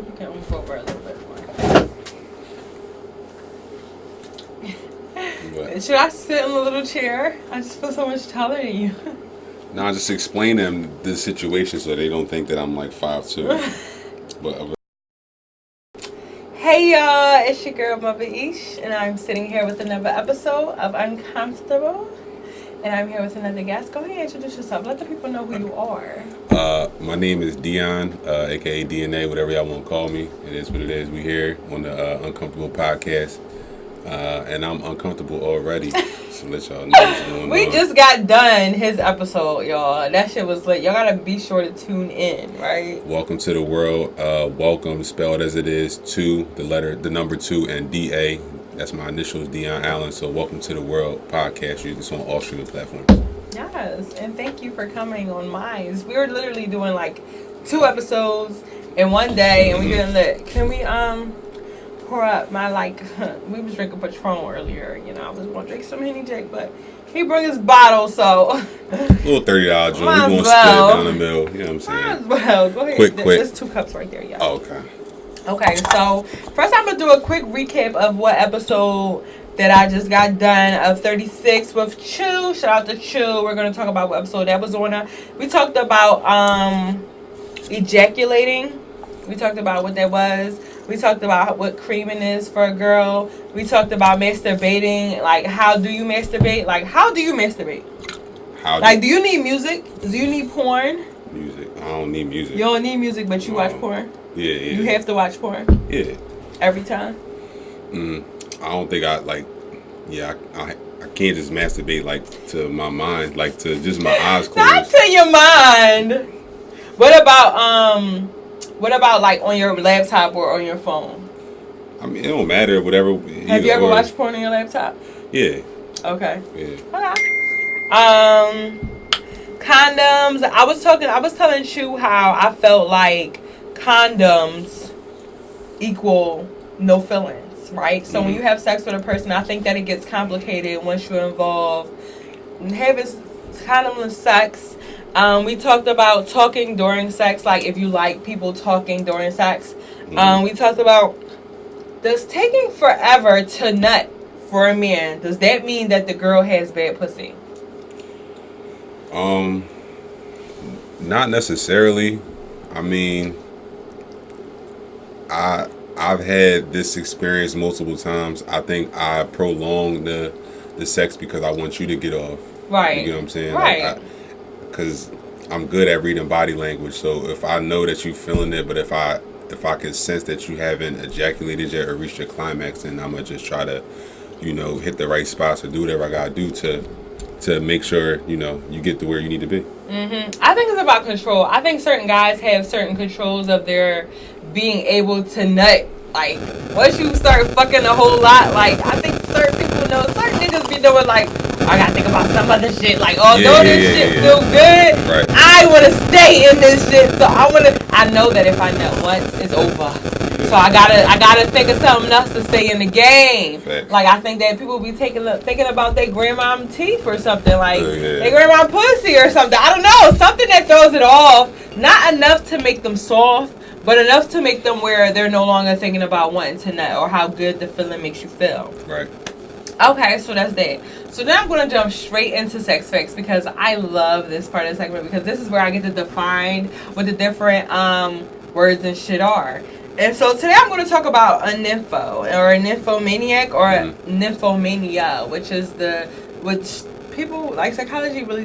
if you can move over a little bit more. What? Should I sit in a little chair? I just feel so much taller than you. No, just explain them the situation so they don't think that I'm like 5'2". But hey y'all, it's your girl Mother Ish, and I'm sitting here with another episode of Uncomfortable. And I'm here with another guest. Go ahead and introduce yourself. Let the people know who you are. My name is Dion, aka DNA, whatever y'all want to call me. It is what it is. We here on the Uncomfortable podcast. And I'm uncomfortable already. So let y'all know what's going on. We just got done his episode, y'all. That shit was lit. Y'all gotta be sure to tune in, right? Welcome to the world. Welcome, spelled as it is, to the number 2, and DA. That's my initials, Dion Allen. So welcome to the world podcast. It's on all streaming platforms. Yes, and thank you for coming on mine. We were literally doing like 2 episodes in one day, and we getting lit. Can we pour up my we was drinking Patron earlier. You know, I was gonna drink some Henny Jake, but he brought his bottle, so a little $30 joint. We gonna split it down the middle. You know what I'm saying? Might as well. Go ahead. Quick. There's 2 cups right there, yeah. Oh, okay. Okay, so first I'm gonna do a quick recap of what episode that I just got done of 36 with Chew. Shout out to Chew. We're gonna talk about what episode that was on. We talked about ejaculating. We talked about what that was. We talked about what creaming is for a girl. We talked about masturbating. Like, how do you masturbate? Do you need music? Do you need porn? Music. I don't need music. You don't need music, but you watch porn? Yeah. You have to watch porn? Yeah. Every time? I don't think I can't just masturbate to my mind, to just my eyes closed. Not to your mind. What about on your laptop or on your phone? I mean, it don't matter. Whatever. Have you ever watched porn on your laptop? Yeah. Okay. Yeah. Okay. Condoms. I was telling you how I felt like condoms equal no feelings, right? So when you have sex with a person, I think that it gets complicated once you involve having condomless sex. We talked about talking during sex, like if you like people talking during sex. We talked about, does taking forever to nut for a man, does that mean that the girl has bad pussy? Not necessarily. I mean, I've had this experience multiple times. I think I prolong the sex because I want you to get off. Right. You know what I'm saying? Right. Because I'm good at reading body language. So if I know that you're feeling it, but if I can sense that you haven't ejaculated yet or reached your climax, then I'm gonna just try to, hit the right spots or do whatever I gotta do to make sure you get to where you need to be. I think it's about control. I think certain guys have certain controls of their being able to nut. Like, once you start fucking a whole lot, I think certain people know, certain niggas be doing I gotta think about some other shit. This shit feel good, right, I wanna stay in this shit. So I know that if I nut once, it's over. So I gotta think of something else to stay in the game. Fact. I think that people be thinking about their grandma teeth or something, their grandma pussy or something. I don't know, something that throws it off. Not enough to make them soft, but enough to make them where they're no longer thinking about wanting to nut or how good the feeling makes you feel. Right. Okay, so that's that. So now I'm going to jump straight into sex facts because I love this part of the segment because this is where I get to define what the different words and shit are. And so today I'm going to talk about a nympho or a nymphomaniac or a nymphomania, which people psychology really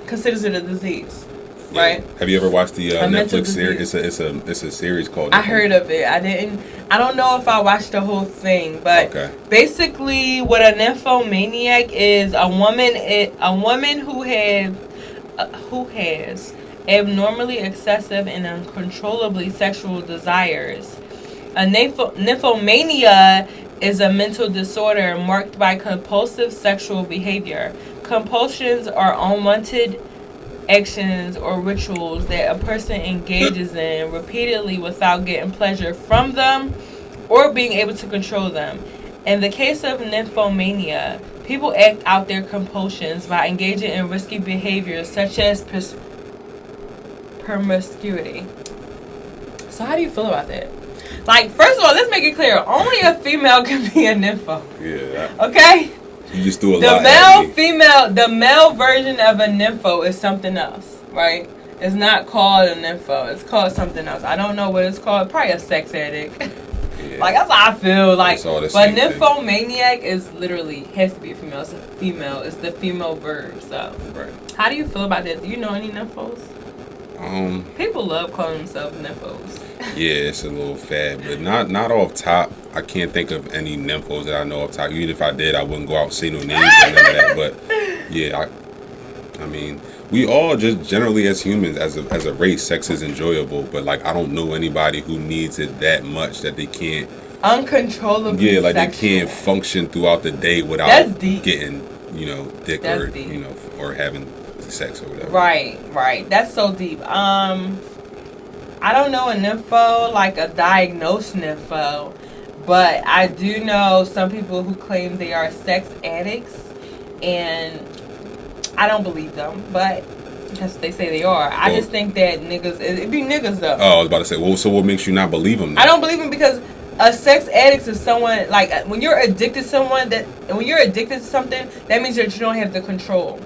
considers it a disease. Yeah. Right. Have you ever watched the Netflix series? It's a series called. I heard of it. I don't know if I watched the whole thing, but basically, what a nymphomaniac is a woman who has abnormally excessive and uncontrollably sexual desires. A nymphomania is a mental disorder marked by compulsive sexual behavior. Compulsions are unwanted actions or rituals that a person engages in repeatedly without getting pleasure from them or being able to control them. In the case of nymphomania, people act out their compulsions by engaging in risky behaviors such as promiscuity. So how do you feel about that? Like, first of all, let's make it clear. Only a female can be a nympho. Yeah. Okay? You just do a The lot. the male version of a nympho is something else, right? It's not called a nympho. It's called something else. I don't know what it's called. Probably a sex addict. Yeah. Like, that's how I feel. Like, but nymphomaniac is literally, has to be a female. It's a female. It's the female verb. So, Right. How do you feel about that? Do you know any nymphos? People love calling themselves nymphos. Yeah, it's a little fad, but not off top. I can't think of any nymphos that I know off top. Even if I did, I wouldn't go out and say no names or none of that. But yeah, I mean, we all just generally as humans, as a race, sex is enjoyable. But like, I don't know anybody who needs it that much that they can't uncontrollably. Yeah, like sexual. They can't function throughout the day without getting dick That's or deep. or having sex or whatever. Right. That's so deep. I don't know a nympho, like a diagnosed nympho, but I do know some people who claim they are sex addicts, and I don't believe them, but that's what they say they are. I just think that niggas, it be niggas though. Oh, I was about to say, well, so what makes you not believe them? I don't believe them because a sex addict is someone, like, when you're addicted to something, that means that you don't have the control.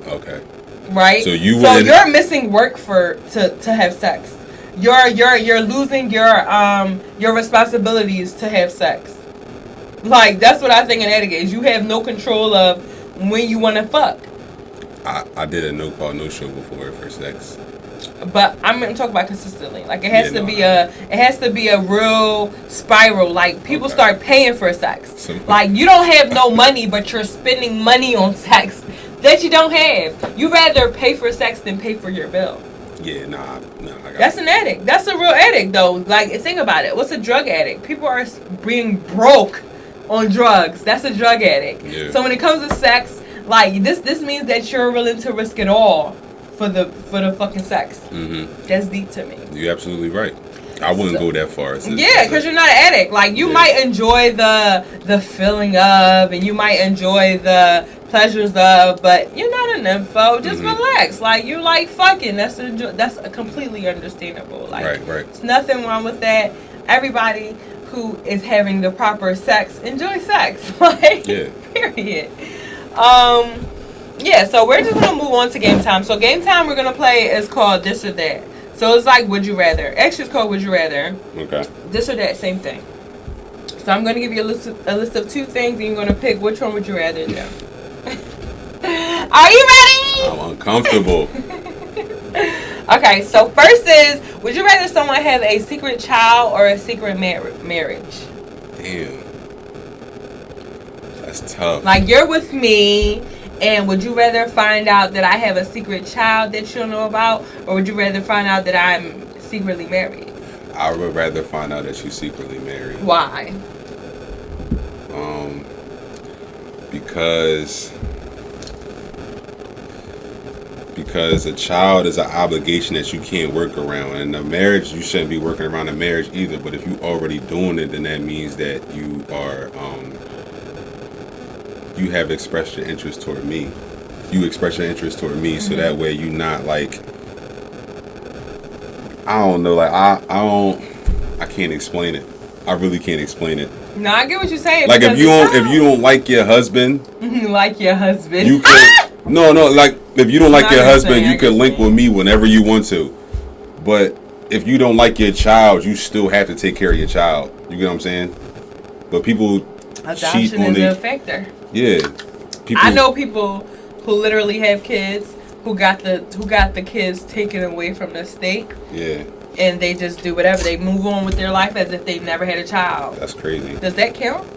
Okay. Right? So you're missing work to have sex. You're losing your responsibilities to have sex. Like, that's what I think an addict is. You have no control of when you want to fuck. I did a no call, no show before for sex. But I'm talking about consistently. Like, it has to be a real spiral. Like, people start paying for sex. Like, you don't have no money, but you're spending money on sex that you don't have. You rather pay for sex than pay for your bill. Yeah, nah. That's an addict. That's a real addict, though. Like, think about it. What's a drug addict? People are being broke on drugs. That's a drug addict. Yeah. So when it comes to sex, like, this means that you're willing to risk it all for the fucking sex. Mm-hmm. That's deep to me. You're absolutely right. I wouldn't go that far. Yeah, because you're not an addict. Like, you might enjoy the feeling of, and you might enjoy the pleasures of, but you're not a nympho. Just relax. Like, you like fucking. That's a completely understandable. Like, right. There's nothing wrong with that. Everybody who is having the proper sex enjoy sex. Like, period. Yeah. So we're just gonna move on to game time. So game time we're gonna play is called This or That. So it's like Would You Rather. Actually, it's called Would You Rather. Okay. This or that, same thing. So I'm gonna give you a list of two things, and you're gonna pick which one would you rather do. Are you ready? I'm uncomfortable. Okay, so first is, would you rather someone have a secret child or a secret marriage? Damn. That's tough. Like, you're with me, and would you rather find out that I have a secret child that you don't know about, or would you rather find out that I'm secretly married? I would rather find out that you're secretly married. Why? Because a child is an obligation that you can't work around, and a marriage, you shouldn't be working around a marriage either. But if you already doing it, then that means that you are you have expressed your interest toward me. You express your interest toward me, so that way you not like, I don't know, like I can't explain it. I really can't explain it. No, I get what you're saying. Like, if you don't like your husband, like your husband, you could like, if you don't like your husband, you can link with me whenever you want to. But if you don't like your child, you still have to take care of your child. You get what I'm saying? But people cheat on adoption is a factor. Yeah, I know people who literally have kids who got the kids taken away from the state. Yeah. And they just do whatever. They move on with their life as if they've never had a child. That's crazy. Does that count?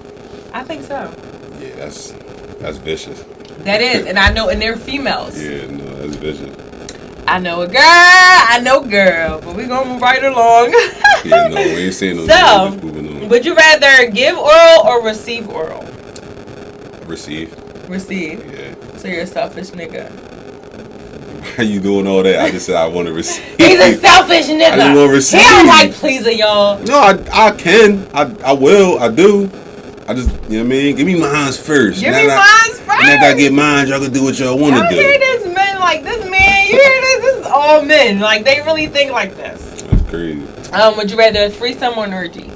I think so. Yeah, that's vicious. That is, and I know, and they're females. Yeah, no, that's vicious. I know a girl, but we're gonna move right along. Yeah, no, we ain't saying no. So, just moving on. Would you rather give oral or receive oral? Receive. Yeah. So you're a selfish nigga. Why you doing all that? I just said I want to receive. He's a selfish nigga. I just want to receive. He don't like pleasing y'all. No, I can. I will. I do. I just, you know what I mean? Give me mine first. Give me mine first. And after I get mine, y'all can do what y'all want to do. You hear this, men? Like, this man, you hear this? This is all men. Like, they really think like this. That's crazy. Would you rather a threesome or an orgy?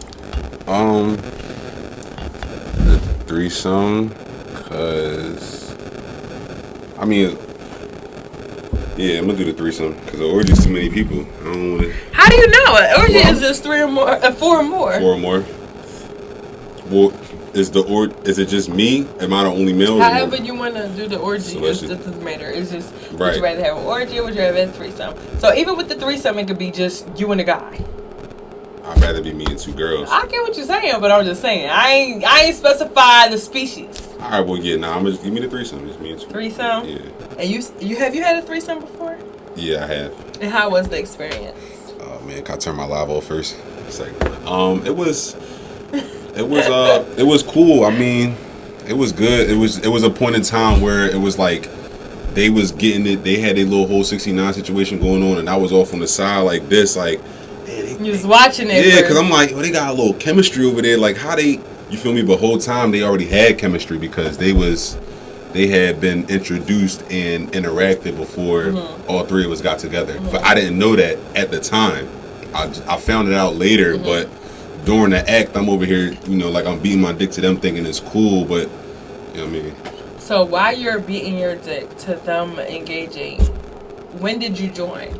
The threesome, cause I mean, yeah, I'm gonna do the threesome because the orgy's too many people. I don't want to. How do you know? An orgy is just 4 or more. 4 or more. Well, is it just me? Am I the only male? However you want to do the orgy, So it doesn't matter. It's just, right. Would you rather have an orgy or would you rather have a threesome? So even with the threesome, it could be just you and a guy. I'd rather be me and 2 girls. I get what you're saying, but I'm just saying. I ain't specified the species. All right, well, yeah, I'm just give me the threesome. Just me and 2. Threesome? Yeah. And you had a threesome before? Yeah, I have. And how was the experience? Oh man, can I turn my live off first? It's like, it was cool. I mean, it was good. It was a point in time where it was like they was getting it. They had a little whole 69 situation going on, and I was off on the side like this, like. Man, You was watching it. Yeah, because I'm like, they got a little chemistry over there. Like, how they, you feel me? But whole time they already had chemistry because they had been introduced and interacted before all 3 of us got together. But I didn't know that at the time. I found it out later, but during the act, I'm over here, like I'm beating my dick to them thinking it's cool, but, you know what I mean? So while you're beating your dick to them engaging, when did you join?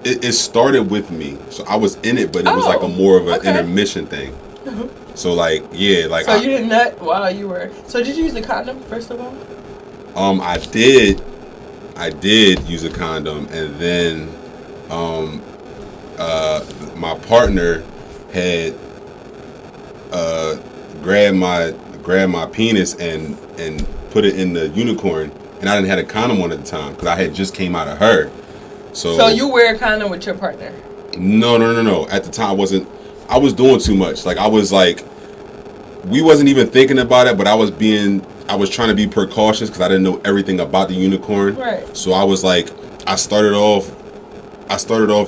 It started with me, so I was in it, but it was like a more of an intermission thing. So like, yeah, like. So you did not while you were. So did you use a condom first of all? I did use a condom, and then, my partner had grabbed my penis and put it in the unicorn, and I didn't have a condom on at the time because I had just came out of her. So you wear a condom with your partner? No. At the time, I was doing too much. Like, I was like, we wasn't even thinking about it, but I was trying to be precautious because I didn't know everything about the unicorn. Right. So I was like, I started off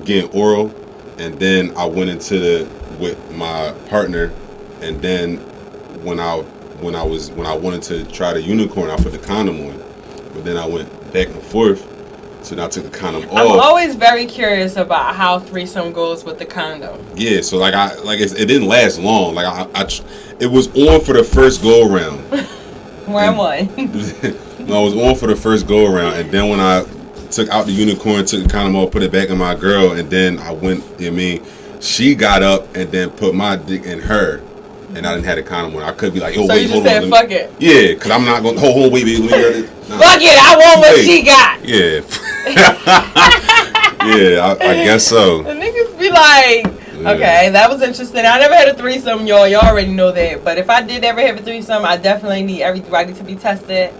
getting oral, and then I went into with my partner, and then when I wanted to try the unicorn, I put the condom on, but then I went back and forth. So now I took the condom off. I'm always very curious about how threesome goes with the condom. Yeah, so like it didn't last long. Like it was on for the first go around. Where am I? No, I was on for the first go around, and then when I took out the unicorn, took the condom off, put it back in my girl, and then I went. She got up and then put my dick in her. And I didn't have a condom on. I could be like, yo, so wait, you just hold said, on. fuck it. Yeah, because I'm not going to, hold on, wait, let me get it. Nah. Fuck it, I want what she got. Yeah. Yeah, I guess so. The niggas be like, okay, that was interesting. I never had a threesome, y'all. Y'all already know that. But if I did ever have a threesome, I definitely need everybody to be tested.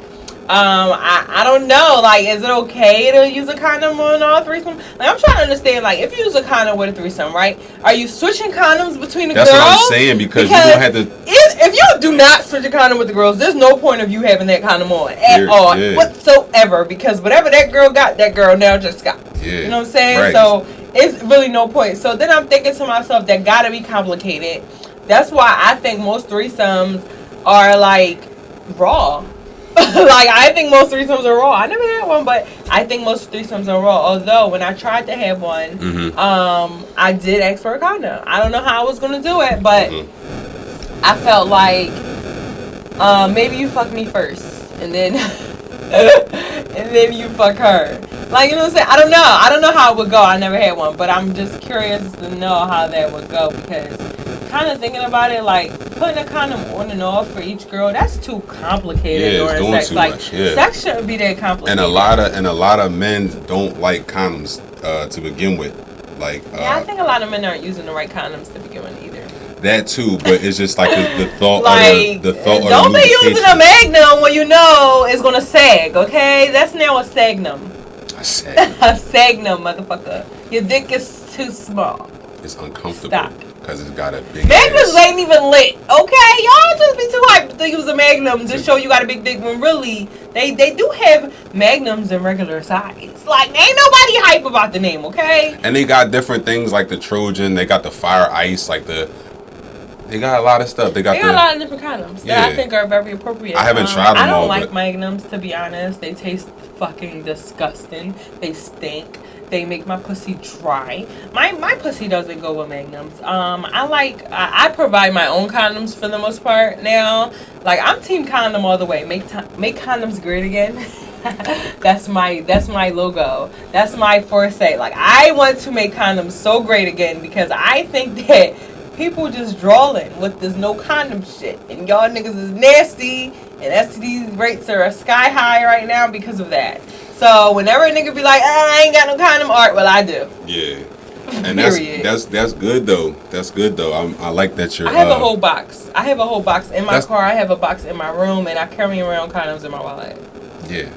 I don't know. Like, is it okay to use a condom on all threesome? Like, I'm trying to understand. Like, if you use a condom with a threesome, right? Are you switching condoms between the girls? That's what I'm saying because you don't have to. If you do not switch a condom with the girls, there's no point of you having that condom on at all whatsoever. Because whatever that girl got, that girl now just got. Yeah. You know what I'm saying? Right. So it's really no point. So then I'm thinking to myself, that gotta be complicated. That's why I think most threesomes are like raw. Like, I think most threesomes are raw. I never had one, but I think most threesomes are raw. Although, when I tried to have one, I did ask for a condom. I don't know how I was going to do it, but I felt like maybe you fuck me first, and then and then you fuck her. Like, you know what I'm saying? I don't know. I don't know how it would go. I never had one, but I'm just curious to know how that would go because kind of thinking about it, like putting a condom on and off for each girl, that's too complicated during sex. Like, sex shouldn't be that complicated. And a lot of men don't like condoms to begin with. Like, I think a lot of men aren't using the right condoms to begin with either. That too, but it's just like the thought. Like, the thought. Don't be using a magnum when you know it's gonna sag. Okay, that's now a sagnum. A sagnum. A sagnum, motherfucker. Your dick is too small. It's uncomfortable. Stop. Because it's got a big Magnums ain't even lit, okay? Y'all just be too hyped to use a magnum to show you got a big dick when really they do have magnums in regular size. Like, ain't nobody hype about the name, okay? And they got different things like the Trojan, they got the fire ice, like they got a lot of stuff. They got a lot of different condoms that I think are very appropriate. I haven't tried them all. I don't like magnums, to be honest. They taste fucking disgusting. They stink. They make my pussy dry. My pussy doesn't go with magnums. I provide my own condoms for the most part now. Like, I'm team condom all the way. Make condoms great again. That's my logo. That's my foresight. Like, I want to make condoms so great again because I think that people just drawing with this no condom shit, and y'all niggas is nasty, and STD rates are sky high right now because of that. So whenever a nigga be like, I ain't got no condom, art, well, I do. Yeah. And that's good though. That's good though. I like that you're. I have a whole box. I have a whole box in my car. I have a box in my room, and I carry around condoms in my wallet. Yeah.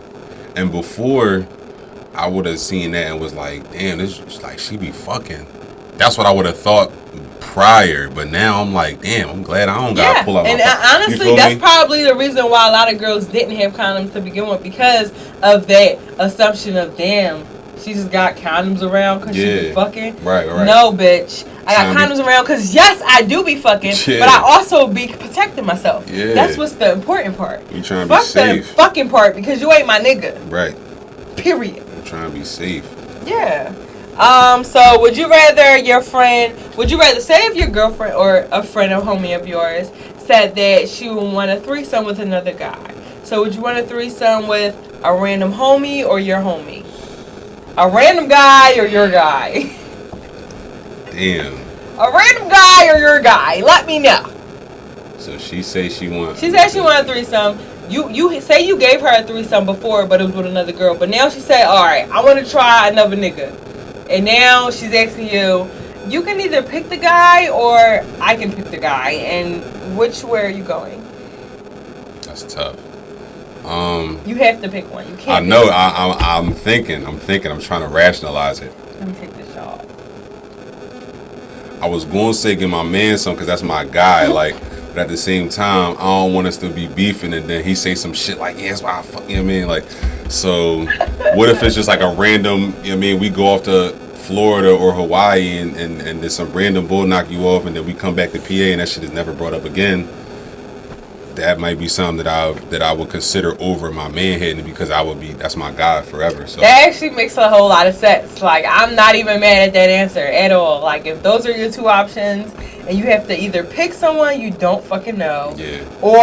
And before, I would have seen that and was like, damn, this is like she be fucking. That's what I would have thought prior, but now I'm like, damn, I'm glad I don't gotta pull out my phone. And honestly, that's probably the reason why a lot of girls didn't have condoms to begin with, because of that assumption of, damn, she just got condoms around because she be fucking. Right. No, bitch. I got condoms around because, yes, I do be fucking, but I also be protecting myself. Yeah. That's what's the important part. You trying to be safe. The fucking part, because you ain't my nigga. Right. Period. I'm trying to be safe. Yeah. So would you rather say if your girlfriend or a friend or homie of yours said that she would want a threesome with another guy? So would you want a threesome with a random homie or your homie? A random guy or your guy? Damn. A random guy or your guy? Let me know. So she said she want a threesome. You say you gave her a threesome before, but it was with another girl. But now she said, all right, I want to try another nigga. And now she's asking you, you can either pick the guy or I can pick the guy. And which way are you going? That's tough. You have to pick one. You can't. I know. I'm thinking. I'm trying to rationalize it. Let me take this shot. I was going to say give my man some because that's my guy. Like, but at the same time, I don't want us to be beefing and then he say some shit like, yeah, that's why I fuck you. Know what I mean, like, so what if it's just like a random? You know what I mean, we go off to Florida or Hawaii and there's some random bull knock you off, and then we come back to PA and that shit is never brought up again. That might be something that I would consider over my man hitting, because that's my guy forever. So that actually makes a whole lot of sense. Like, I'm not even mad at that answer at all. Like, if those are your two options and you have to either pick someone you don't fucking know, or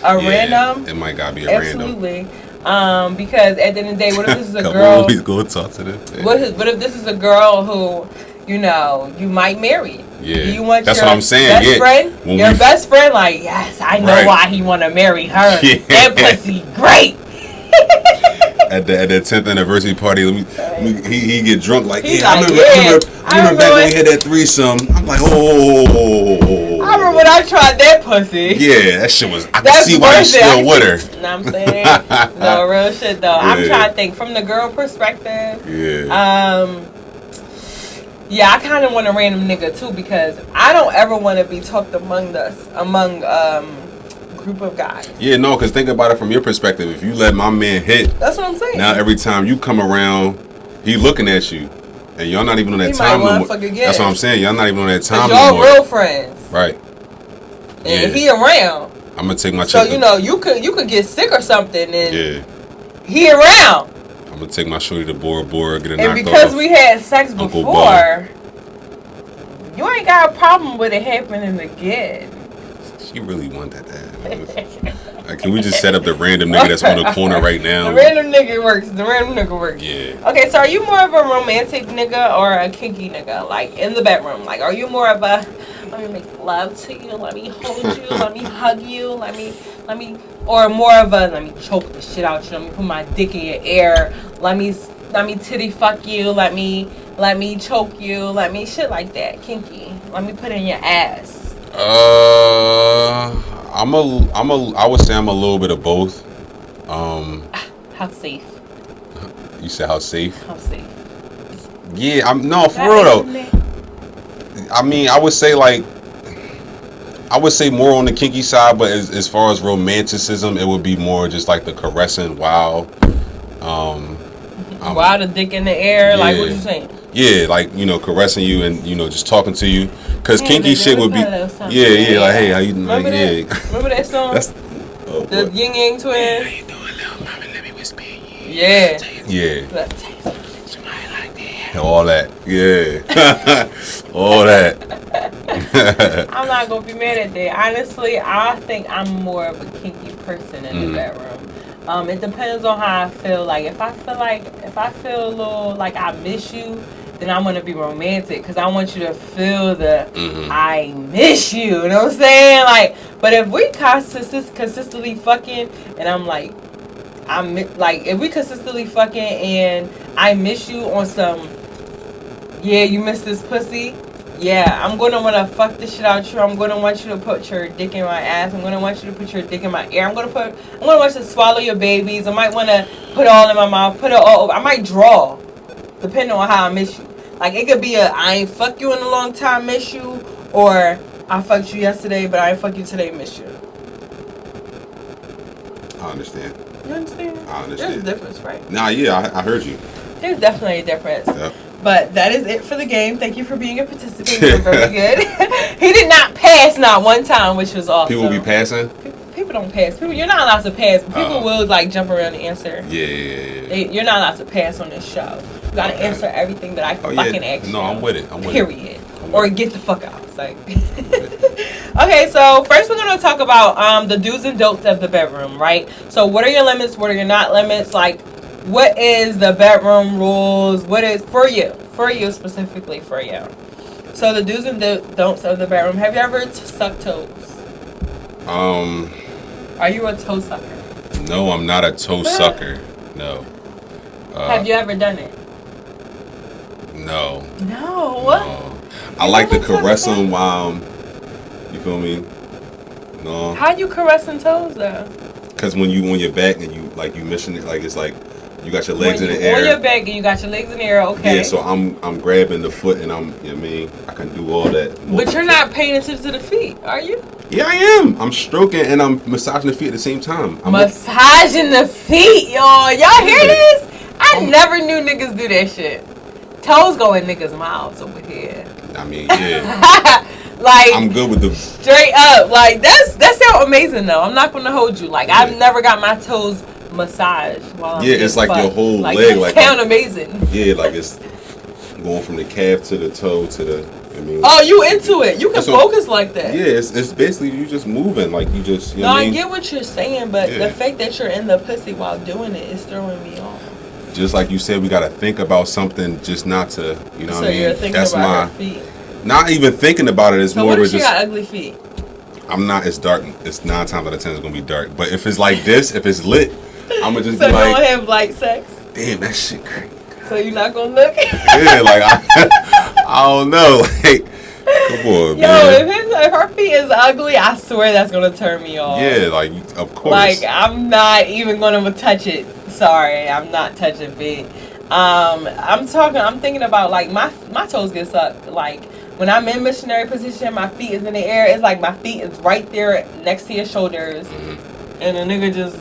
a random, it might gotta be a absolutely. Because at the end of the day, what if this is a girl? girl? Always go talk to them. What if this is a girl who, you know, you might marry? Yeah, do you want that's your what I'm saying. Best friend, your best friend, like, yes, I know why he want to marry her. Yeah. That pussy great. At the 10th anniversary party, he get drunk like, he's I remember back when we had that threesome. I'm like, oh. I remember when I tried that pussy. Yeah, that shit was. I can see why you still with her. You know what I'm saying? No, real shit though. I'm trying to think from the girl perspective. Yeah. Yeah, I kind of want a random nigga too, because I don't ever want to be talked among group of guys. Yeah, no, because think about it from your perspective. If you let my man hit, that's what I'm saying. Now every time you come around, he looking at you, and y'all not even on that time no more. That's what I'm saying. Y'all not even on that time no more. Y'all real friends, right? And he around. I'm gonna take my. So you know you could get sick or something, and he around. I'm gonna take my shorty to Bora Bora, get a and knocked off. And because we had sex before, you ain't got a problem with it happening again. She really wanted that. Can we just set up the random nigga that's on the corner right now? The random nigga works. Yeah. Okay, so are you more of a romantic nigga or a kinky nigga? Like, in the bedroom? Like, are you more of a, let me make love to you, let me hold you, let me hug you, let me, or more of a, let me choke the shit out you, let me put my dick in your ear, let me titty fuck you, let me choke you, let me shit like that, kinky. Let me put in your ass. I would say I'm a little bit of both. How safe? You said how safe? How safe? Yeah, for real though. I mean, I would say more on the kinky side, but as far as romanticism, it would be more just like the caressing, wow. Wow, the dick in the air, like what you saying? Yeah, like, you know, caressing you and, you know, just talking to you. Because kinky shit would be... Yeah, like, hey, how you doing? Remember that song? That's... The Yin Yang Twins? How you doing, little mama? Let me whisper in your ear. Yeah. All that. Yeah. All that. I'm not gonna be mad at that. Honestly, I think I'm more of a kinky person in the bedroom. It depends on how I feel. Like if I feel a little like I miss you, then I'm gonna be romantic because I want you to feel the I miss you. You know what I'm saying? Like, but if we consistently fucking and I'm like, if we consistently fucking and I miss you on some, yeah, you miss this pussy. Yeah, I'm gonna wanna fuck the shit out you. I'm gonna want you to put your dick in my ass. I'm gonna want you to put your dick in my ear. I'm gonna want you to swallow your babies. I might wanna put it all in my mouth. Put it all over. I might draw, depending on how I miss you. Like it could be I ain't fuck you in a long time, miss you, or I fucked you yesterday, but I ain't fuck you today, miss you. I understand. You understand? I understand. There's a difference, right? Nah, yeah, I heard you. There's definitely a difference. Yep. But that is it for the game. Thank you for being a participant. You're very good. He did not pass not one time, which was awesome. People be passing? People don't pass. You're not allowed to pass. But people will like jump around and answer. Yeah. You're not allowed to pass on this show. You gotta answer everything that I fucking ask you. No, I'm with it. Period. Or get the fuck out. Like. Okay, so first we're gonna talk about the do's and don'ts of the bedroom, right? So what are your limits? What are your not limits? Like, what is the bedroom rules? What is for you specifically for you? So the do's and don'ts of the bedroom. Have you ever sucked toes? Are you a toe sucker? No, I'm not a toe sucker. No. Have you ever done it? No. No. I like to caress them while you feel me? No. How you caressing toes though? Cause when you on your back and you missing it, like it's like you got your legs in the air. On your back and you got your legs in the air, okay. Yeah, so I'm grabbing the foot and you know what I mean? I can do all that. But you're not paying attention to the feet, are you? Yeah, I am. I'm stroking and I'm massaging the feet at the same time. Massaging the feet, y'all. Y'all hear this? I never knew niggas do that shit. Toes go in niggas' mouths over here. I mean, yeah. Like I'm good with the straight up. Like that sounds amazing though. I'm not gonna hold you. Like I've never got my toes massaged while I'm it's like your whole like, leg. Like sound amazing. Yeah, like it's going from the calf to the toe to the. I mean. Oh, you into it? You can focus like that. Yeah, it's basically you just moving like you just. You know no, what I I mean? get what you're saying, but the fact that you're in the pussy while doing it is throwing me off. Just like you said, we gotta think about something, just not to, you know so what I mean? You're thinking about her feet. Not even thinking about it. It's so more what if just. She got ugly feet? I'm not. It's dark. It's 9 times out of 10 it's gonna be dark. But if it's like this, if it's lit, I'm gonna just so be like. So you don't have light sex? Damn, that shit crazy. So you're not gonna look? Yeah, like I don't know, like. Come on, Yo, man. if her feet is ugly, I swear that's gonna turn me off. Yeah, like of course. Like I'm not even gonna touch it. Sorry, I'm not touching feet. I'm thinking about like my toes get sucked. Like when I'm in missionary position, my feet is in the air. It's like my feet is right there next to your shoulders, and the nigga just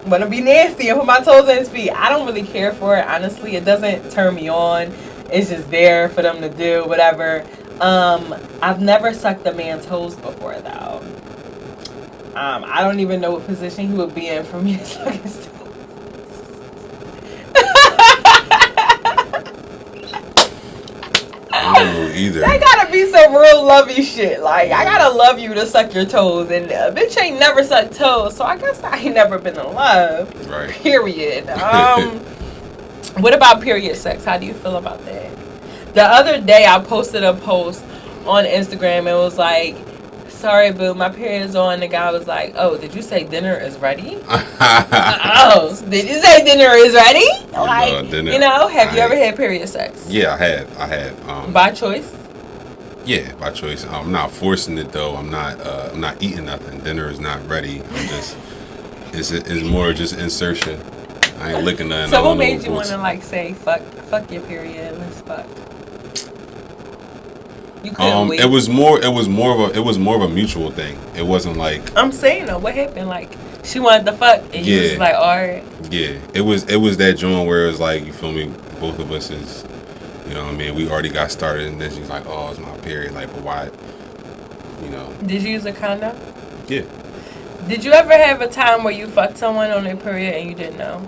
wanna be nasty and put my toes in his feet. I don't really care for it, honestly. It doesn't turn me on. It's just there for them to do whatever. I've never sucked a man's toes before though. I don't even know what position he would be in for me to suck his toes. I don't know either. That gotta be some real lovey shit. Like I gotta love you to suck your toes, and a bitch ain't never sucked toes, so I guess I ain't never been in love. Right. Period. What about period sex? How do you feel about that? The other day I posted a post on Instagram. It was like, sorry boo, my period's on. The guy was like, oh, did you say dinner is ready? Oh, did you say dinner is ready? Like, you know, have you ever had period sex? Yeah, I have. By choice? Yeah, by choice. I'm not forcing it though. I'm not eating nothing. Dinner is not ready. I'm just it's more just insertion. I ain't licking nothing. So what made you want to like say fuck your period, let's fuck? You couldn't wait. It was more of a mutual thing. It wasn't like I'm saying though, what happened? Like she wanted to fuck and you was like, alright. Yeah. It was that joint where it was like, you feel me, both of us is, you know what I mean, we already got started and then she's like, oh, it's my period, like, but why, you know. Did you use a condom? Yeah. Did you ever have a time where you fucked someone on their period and you didn't know?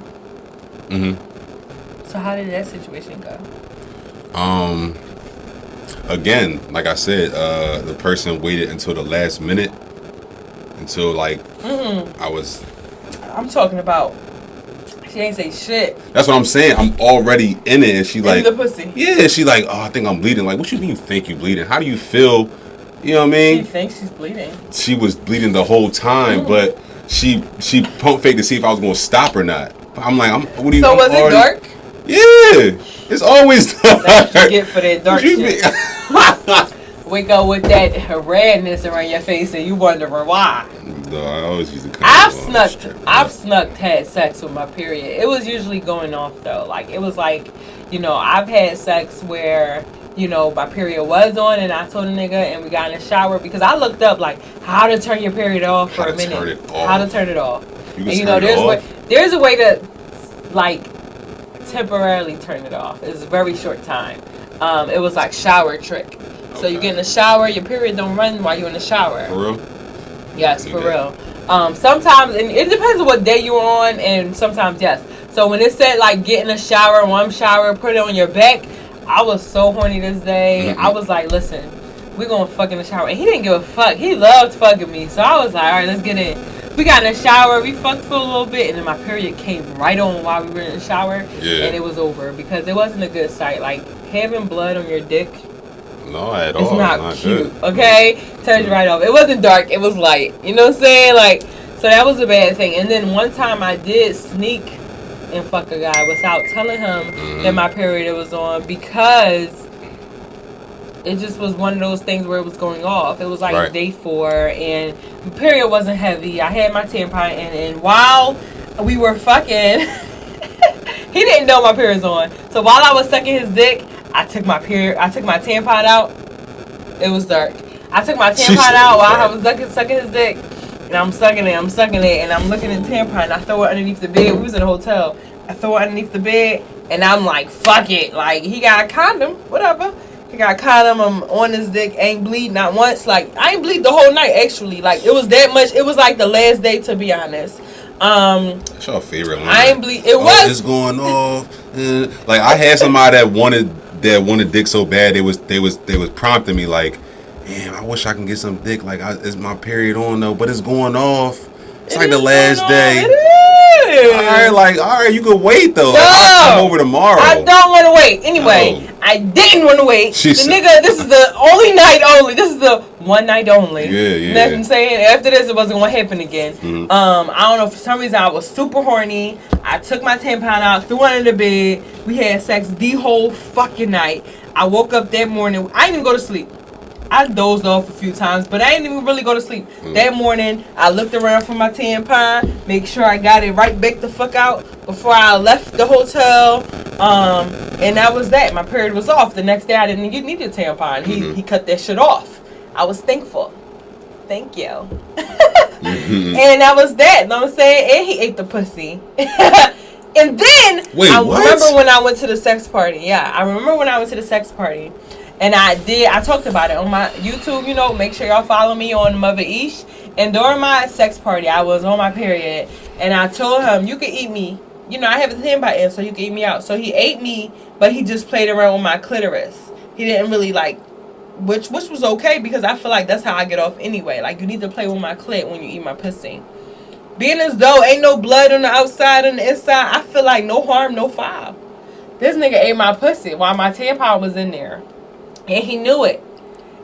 So how did that situation go? Again, like I said, the person waited until the last minute, until like I'm talking about. She ain't say shit. That's what I'm saying. I'm already in it, and she like the pussy. Yeah, she like, oh, I think I'm bleeding. Like, what you mean you think you bleeding? How do you feel? You know what I mean? She thinks she's bleeding. She was bleeding the whole time, but she pump faked to see if I was gonna stop or not. I'm like, what do you? So was it dark? Yeah, it's always dark. That's what you get for that dark shit. Wake up with that redness around your face and you wondering why. No, I always used to come. I've had sex with my period. It was usually going off though. Like it was like, I've had sex where, my period was on and I told a nigga and we got in the shower because I looked up like how to turn your period off for a minute. How to turn it off. There's a way to like temporarily turn it off. It's a very short time. It was like shower trick. So you get in the shower, your period don't run while you're in the shower. For real? Yes, for real. Sometimes, and it depends on what day you're on, and sometimes yes. So when it said like get in the shower, warm shower, put it on your back, I was so horny this day. I was like, listen, we're gonna fuck in the shower. And he didn't give a fuck. He loved fucking me. So I was like, all right, let's get in. We got in the shower, we fucked for a little bit, and then my period came right on while we were in the shower, and it was over because it wasn't a good sight. Like having blood on your dick. No, at all. It's not cute, good. Okay? Turns you right off. It wasn't dark, it was light. You know what I'm saying? Like, so that was a bad thing. And then one time I did sneak and fuck a guy without telling him that my period was on because it just was one of those things where it was going off. It was like day 4 and my period wasn't heavy. I had my tampon in and while we were fucking, he didn't know my period was on. So while I was sucking his dick, I took my tampon out. It was dark. I took my tampon out while I was sucking his dick. And I'm sucking it, and I'm looking at the tampon. I throw it underneath the bed. We was in a hotel. I throw it underneath the bed, and I'm like, fuck it. Like, he got a condom, whatever. He got a condom, I'm on his dick, ain't bleed not once. Like, I ain't bleed the whole night, actually. Like, it was that much. It was like the last day, to be honest. That's your favorite one. I ain't bleed. It was. It's going off. Like, I had somebody that wanted dick so bad, they was prompting me like, damn, I wish I can get some dick. Like, it's my period on though, but it's going off. It's like the last day. It is. All right, you can wait though. No, I'll come over tomorrow. I don't want to wait. Anyway, I didn't want to wait. Nigga, this is the only night only. This is the one night only. Yeah. You know what I'm saying? After this, it wasn't going to happen again. I don't know. For some reason, I was super horny. I took my tampon out, threw it under the bed. We had sex the whole fucking night. I woke up that morning. I didn't even go to sleep. I dozed off a few times, but I didn't even really go to sleep. That morning, I looked around for my tampon, make sure I got it right back the fuck out before I left the hotel. And that was that. My period was off. The next day, I didn't need a tampon. He cut that shit off. I was thankful. Thank you. And that was that. You know what I'm saying? And he ate the pussy. And then, remember when I went to the sex party. Yeah, I remember when I went to the sex party. And I talked about it on my YouTube, make sure y'all follow me on Mother Ish. And during my sex party, I was on my period. And I told him, you can eat me. I have a tampon in, so you can eat me out. So he ate me, but he just played around with my clitoris. He didn't really which was okay because I feel like that's how I get off anyway. Like, you need to play with my clit when you eat my pussy. Being as though ain't no blood on the outside and the inside, I feel like no harm, no foul. This nigga ate my pussy while my tampon was in there. And he knew it.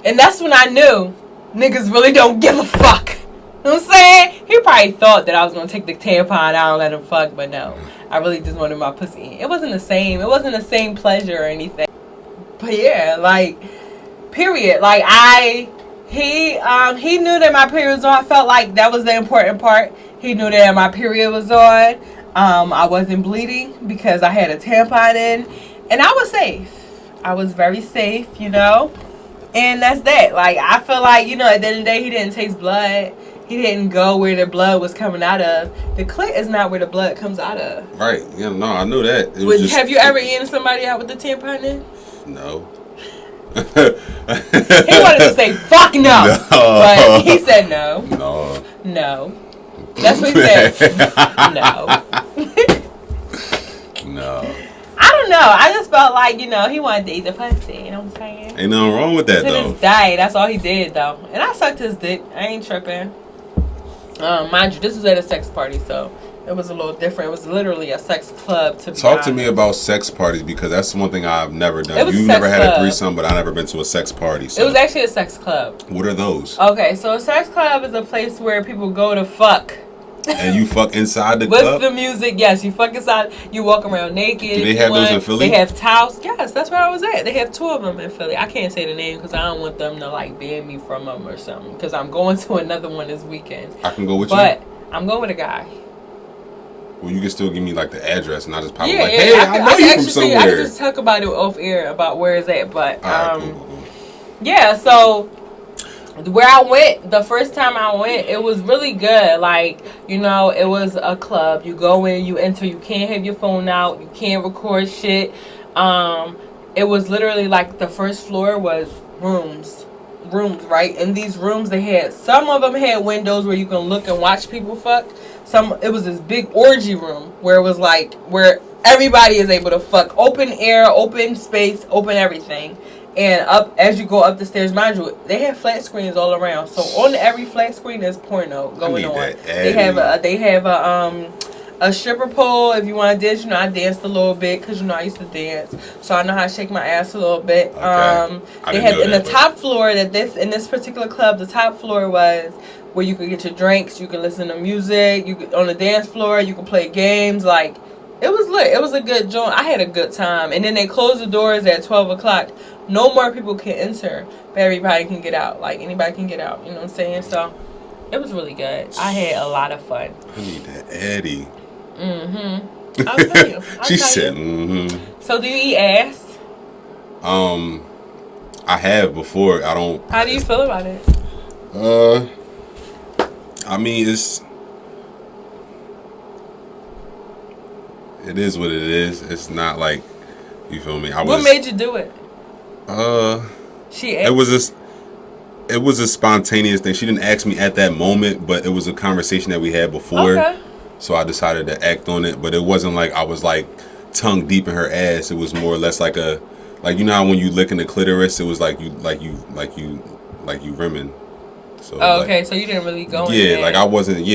And that's when I knew niggas really don't give a fuck. You know what I'm saying? He probably thought that I was going to take the tampon out and let him fuck, but no. I really just wanted my pussy. It wasn't the same. It wasn't the same pleasure or anything. But yeah, period. He knew that my period was on. I felt like that was the important part. He knew that my period was on. I wasn't bleeding because I had a tampon in. And I was safe. I was very safe, and that's that. I feel like, at the end of the day, he didn't taste blood. He didn't go where the blood was coming out of. The clit is not where the blood comes out of. Right. Yeah, no, I knew that. Have you ever eaten somebody out with the tampon in? No. He wanted to say, fuck no. But he said no. No. That's what he said. No. No. I don't don't know. I just felt like, you know, he wanted to eat the pussy. You know what I'm saying? Ain't nothing wrong with that, to though. this day, that's all he did, though. And I sucked his dick. I ain't tripping. Mind you, this was at a sex party, so it was a little different. It was literally a sex club. Talk to me about sex parties, because that's one thing I've never done. It was You a sex never had club. a threesome, but I never been to a sex party. So. It was actually a sex club. What are those? Okay, so a sex club is a place where people go to fuck. And you fuck inside the With club? the music, yes. You fuck inside. You walk around naked. Do they have those in Philly? They have towels. Yes, that's where I was at. They have 2 of them in Philly. I can't say the name because I don't want them to like ban me from them or something. Because I'm going to another one this weekend. I can go with you? But I'm going with a guy. Well, you can still give me like the address, and I just pop Yeah, like, yeah. hey, I know you from somewhere. I can just talk about it off air about where it's at. But All right, cool. yeah, so where I went, the first time I went, it was really good. Like, you know, it was a club. You go in, you enter, you can't have your phone out, you can't record shit. It was literally like the first floor was rooms, right? In these rooms, they had, some of them had windows where you can look and watch people fuck. It was this big orgy room where it was like, where everybody is able to fuck. Open air, open space, open everything. And up as you go up the stairs, mind you, they have flat screens all around. So on every flat screen there's porno going on. They have a stripper pole if you want to dance. You know, I danced a little bit because you know I used to dance, so I know how to shake my ass a little bit. Okay. They had in the top floor in this particular club. The top floor was where you could get your drinks, you could listen to music, you could on the dance floor, you could play games. Like, it was lit. It was a good joint. I had a good time. And then they closed the doors at 12 o'clock. No more people can enter, but everybody can get out. Like, anybody can get out. You know what I'm saying? So, it was really good. I had a lot of fun. I need that Eddie. Mm-hmm. I'll tell you. She said, mm-hmm. So, do you eat ass? I have before. I don't. How do you feel about it? I mean, it is what it is. It's not like, you feel me? What made you do it? It was a spontaneous thing. She didn't ask me at that moment, but it was a conversation that we had before. Okay. So I decided to act on it, but it wasn't like I was like tongue deep in her ass. It was more or less like you know how when you lick in the clitoris, it was like you rimming. So okay, so you didn't really go in there. Like I wasn't like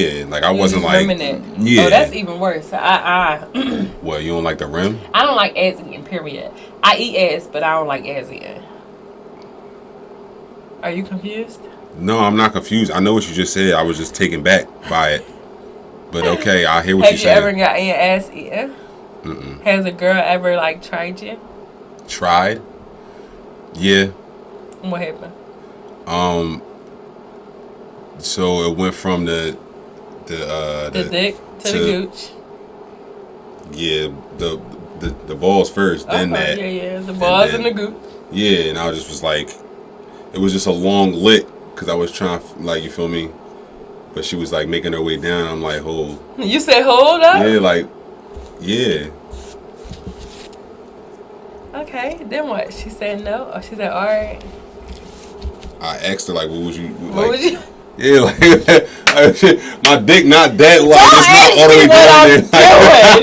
it. Yeah. Oh, that's even worse. What, you don't like the rim? I don't like ass eating, period. I eat ass, but I don't like ass eating. Are you confused? No, I'm not confused. I know what you just said. I was just taken back by it. But okay, I hear what you said. Have you ever gotten your ass eaten? Mm-mm. Has a girl ever like tried you? Tried? Yeah. What happened? So it went from the dick to the gooch. Yeah, the balls first, then that. Yeah, the balls and the gooch. Yeah, and I just was like, it was just a long lick because I was trying, like, you feel me? But she was like making her way down. I'm like, hold. You said hold up? Yeah, like, yeah. Okay, then what? She said no, or she said all right. I asked her like, what would you? What would you? Yeah, like my dick not that like it's not all the way down there.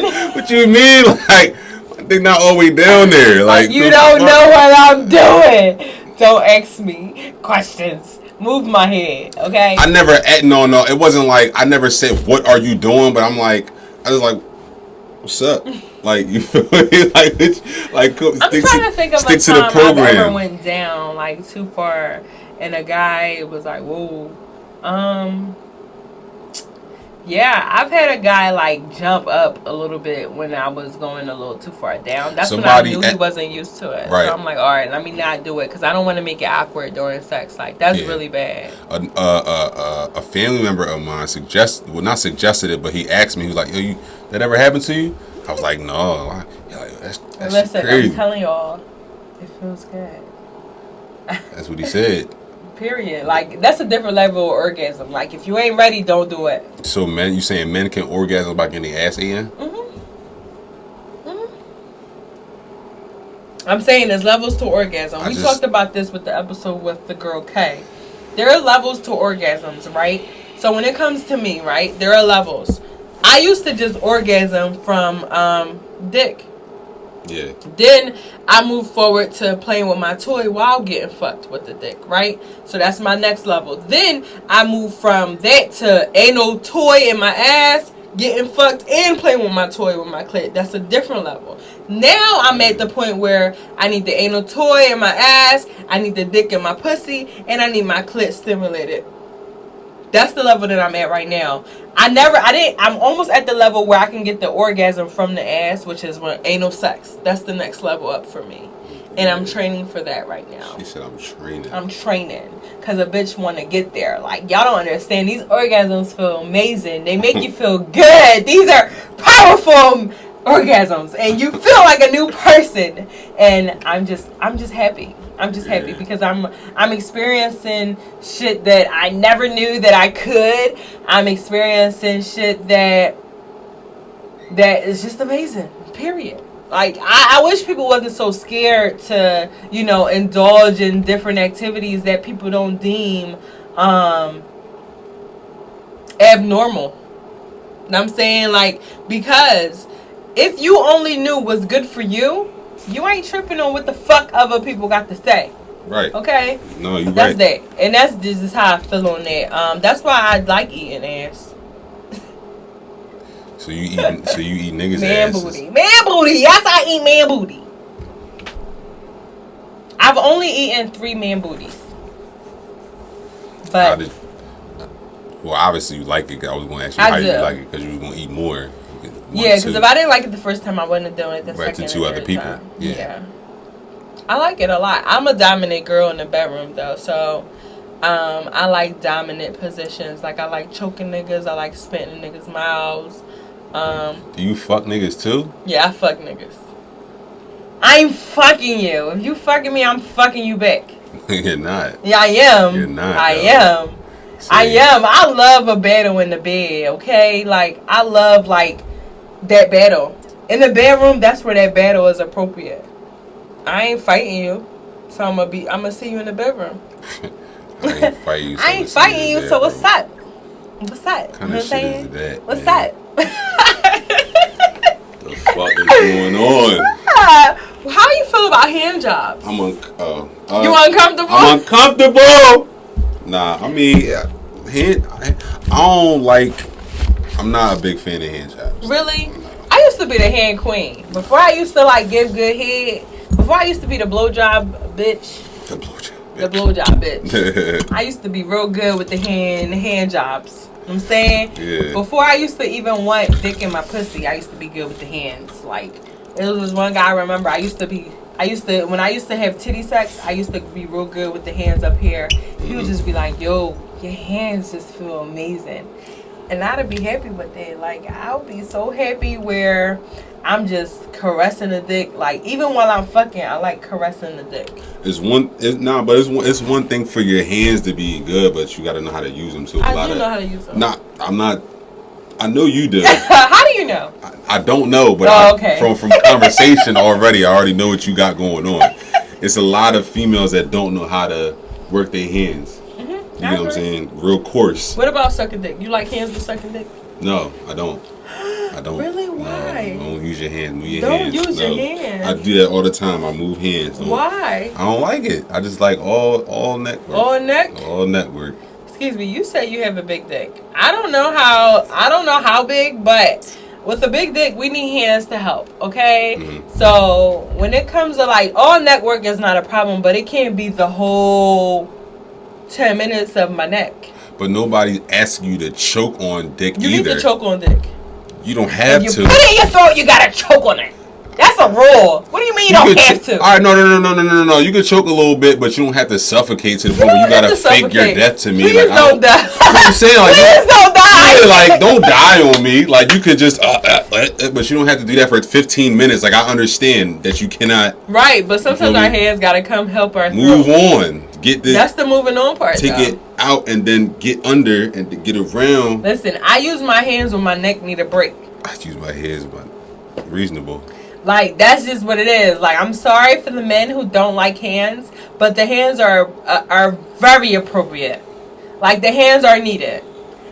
Like, what you mean? Like my dick not all the way down there. Like you don't know what I'm doing. Don't ask me questions. Move my head, okay? I never no. It wasn't like I never said what are you doing, but I'm like I was like, what's up? Like you feel me? Like I'm trying to think of a time I ever went down like too far, and a guy was like, whoa. Yeah, I've had a guy like jump up a little bit when I was going a little too far down. That's when I knew he wasn't used to it. Right. So I'm like, all right, let me not do it because I don't want to make it awkward during sex. Like that's really bad. A family member of mine not suggested it, but he asked me. He was like, "Yo, that ever happened to you?" I was like, "No." That's Listen, crazy. I'm telling y'all, it feels good. That's what he said. Period. Like that's a different level of orgasm. Like if you ain't ready, don't do it. So you saying men can orgasm by getting their ass eaten? I'm saying there's levels to orgasm. We talked about this with the episode with the girl K. There are levels to orgasms, right? So when it comes to me, right, there are levels. I used to just orgasm from dick. Yeah. Then I move forward to playing with my toy while getting fucked with the dick, right? So that's my next level. Then I move from that to ain't no toy in my ass, getting fucked and playing with my toy with my clit. That's a different level. Now I'm at the point where I need the anal toy in my ass, I need the dick in my pussy, and I need my clit stimulated. That's the level that I'm at right now. I'm almost at the level where I can get the orgasm from the ass, which is when anal sex. That's the next level up for me. And I'm training for that right now. She said I'm training. I'm training. Because a bitch want to get there. Like, y'all don't understand. These orgasms feel amazing. They make you feel good. These are powerful orgasms. And you feel like a new person. And I'm just happy. I'm just happy because I'm experiencing shit that I never knew that I could. I'm experiencing shit that is just amazing. Period. Like, I wish people wasn't so scared to, indulge in different activities that people don't deem abnormal. You know what I'm saying? Like, because if you only knew what's good for you, you ain't tripping on what the fuck other people got to say. Right. Okay? No, you that's right. That. And that's just how I feel on that. That's why I like eating ass. So you eat niggas' man asses. Booty. Man booty. Yes, I eat man booty. I've only eaten 3 man booties. But well, obviously you like it. I was going to ask you how you like it because you was going to eat more. Yeah, because if I didn't like it the first time, I wouldn't have done it the second to 2 other people. Time. Yeah. I like it a lot. I'm a dominant girl in the bedroom, though. So, I like dominant positions. Like, I like choking niggas. I like spitting in niggas' mouths. Do you fuck niggas, too? Yeah, I fuck niggas. I'm fucking you. If you fucking me, I'm fucking you back. You're not. Yeah, I am. You're not. I am. See. I am. I love a battle in the bed, okay? Like, I love, like, that battle. In the bedroom, that's where that battle is appropriate. I ain't fighting you. So I'm gonna see you in the bedroom. I ain't fighting you. So I ain't fighting you, so what's up? What's up? Kind of shit is that? What's up? The fuck is going on? How you feel about hand jobs? I'm you uncomfortable? I'm uncomfortable. Nah, I mean, I'm not a big fan of hand jobs. Really? No. I used to be the hand queen. Before I used to like give good head. Before I used to be the blowjob bitch. The blowjob bitch. The blowjob bitch. I used to be real good with the hand jobs. You know what I'm saying? Yeah. Before I used to even want dick in my pussy, I used to be good with the hands. Like, there was one guy I remember. When I used to have titty sex, I used to be real good with the hands up here. He would just be like, yo, your hands just feel amazing. And I'd be happy with it. Like, I'll be so happy where I'm just caressing the dick. Like, even while I'm fucking, I like caressing the dick. It's one thing for your hands to be good, but you got to know how to use them too. I do know how to use them. I know you do. How do you know? I don't know, but from conversation I already know what you got going on. It's a lot of females that don't know how to work their hands. You know what I'm saying? Real coarse. What about sucking dick? You like hands with sucking dick? No, I don't. Really? Why? No, don't use your hands. Move your don't hands. Use your hands. I do that all the time. I move hands. Why? I don't like it. I just like all neck work. All neck? All neck work. Excuse me, you say you have a big dick. I don't know how big, but with a big dick, we need hands to help, okay? Mm-hmm. So when it comes to like all neck work is not a problem, but it can't be the whole 10 minutes of my neck. But nobody's asking you to choke on dick either. You need to choke on dick. You don't have to. If you put it in your throat, you gotta choke on it. That's a rule. What do you mean you don't have to? All right, no. You can choke a little bit, but you don't have to suffocate to the point where you gotta fake your death to me. Please don't die. That's what I'm saying. Like, please don't die. Yeah, like, don't die on me. Like, you could just, but you don't have to do that for 15 minutes. Like, I understand that you cannot. Right, but sometimes our hands gotta come help our move throat. on. Get this. That's the moving on part. Take it out and then get under and get around. Listen, I use my hands when my neck need a break. I use my hands, but reasonable. Like, that's just what it is. Like, I'm sorry for the men who don't like hands, but the hands are very appropriate. Like, the hands are needed.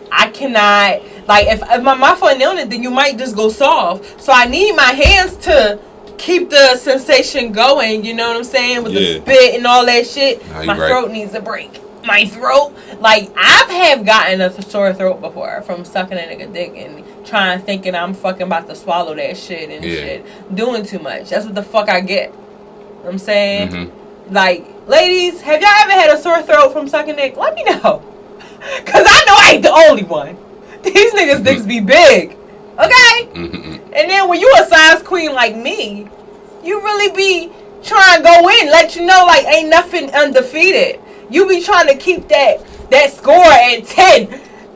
I cannot, like, if my foot nailed it, then you might just go soft. So I need my hands to keep the sensation going, you know what I'm saying? With the spit and all that shit. My throat needs a break. My throat, like, have gotten a sore throat before from sucking a nigga dick and thinking I'm fucking about to swallow that shit and shit. Doing too much. That's what the fuck I get. You know what I'm saying? Mm-hmm. Like, ladies, have y'all ever had a sore throat from sucking dick? Let me know. Because I know I ain't the only one. These niggas' dicks be big. Okay? Mm-hmm. And then when you a size queen like me, you really be trying to go in, let you know, like, ain't nothing undefeated. You be trying to keep that score at 10.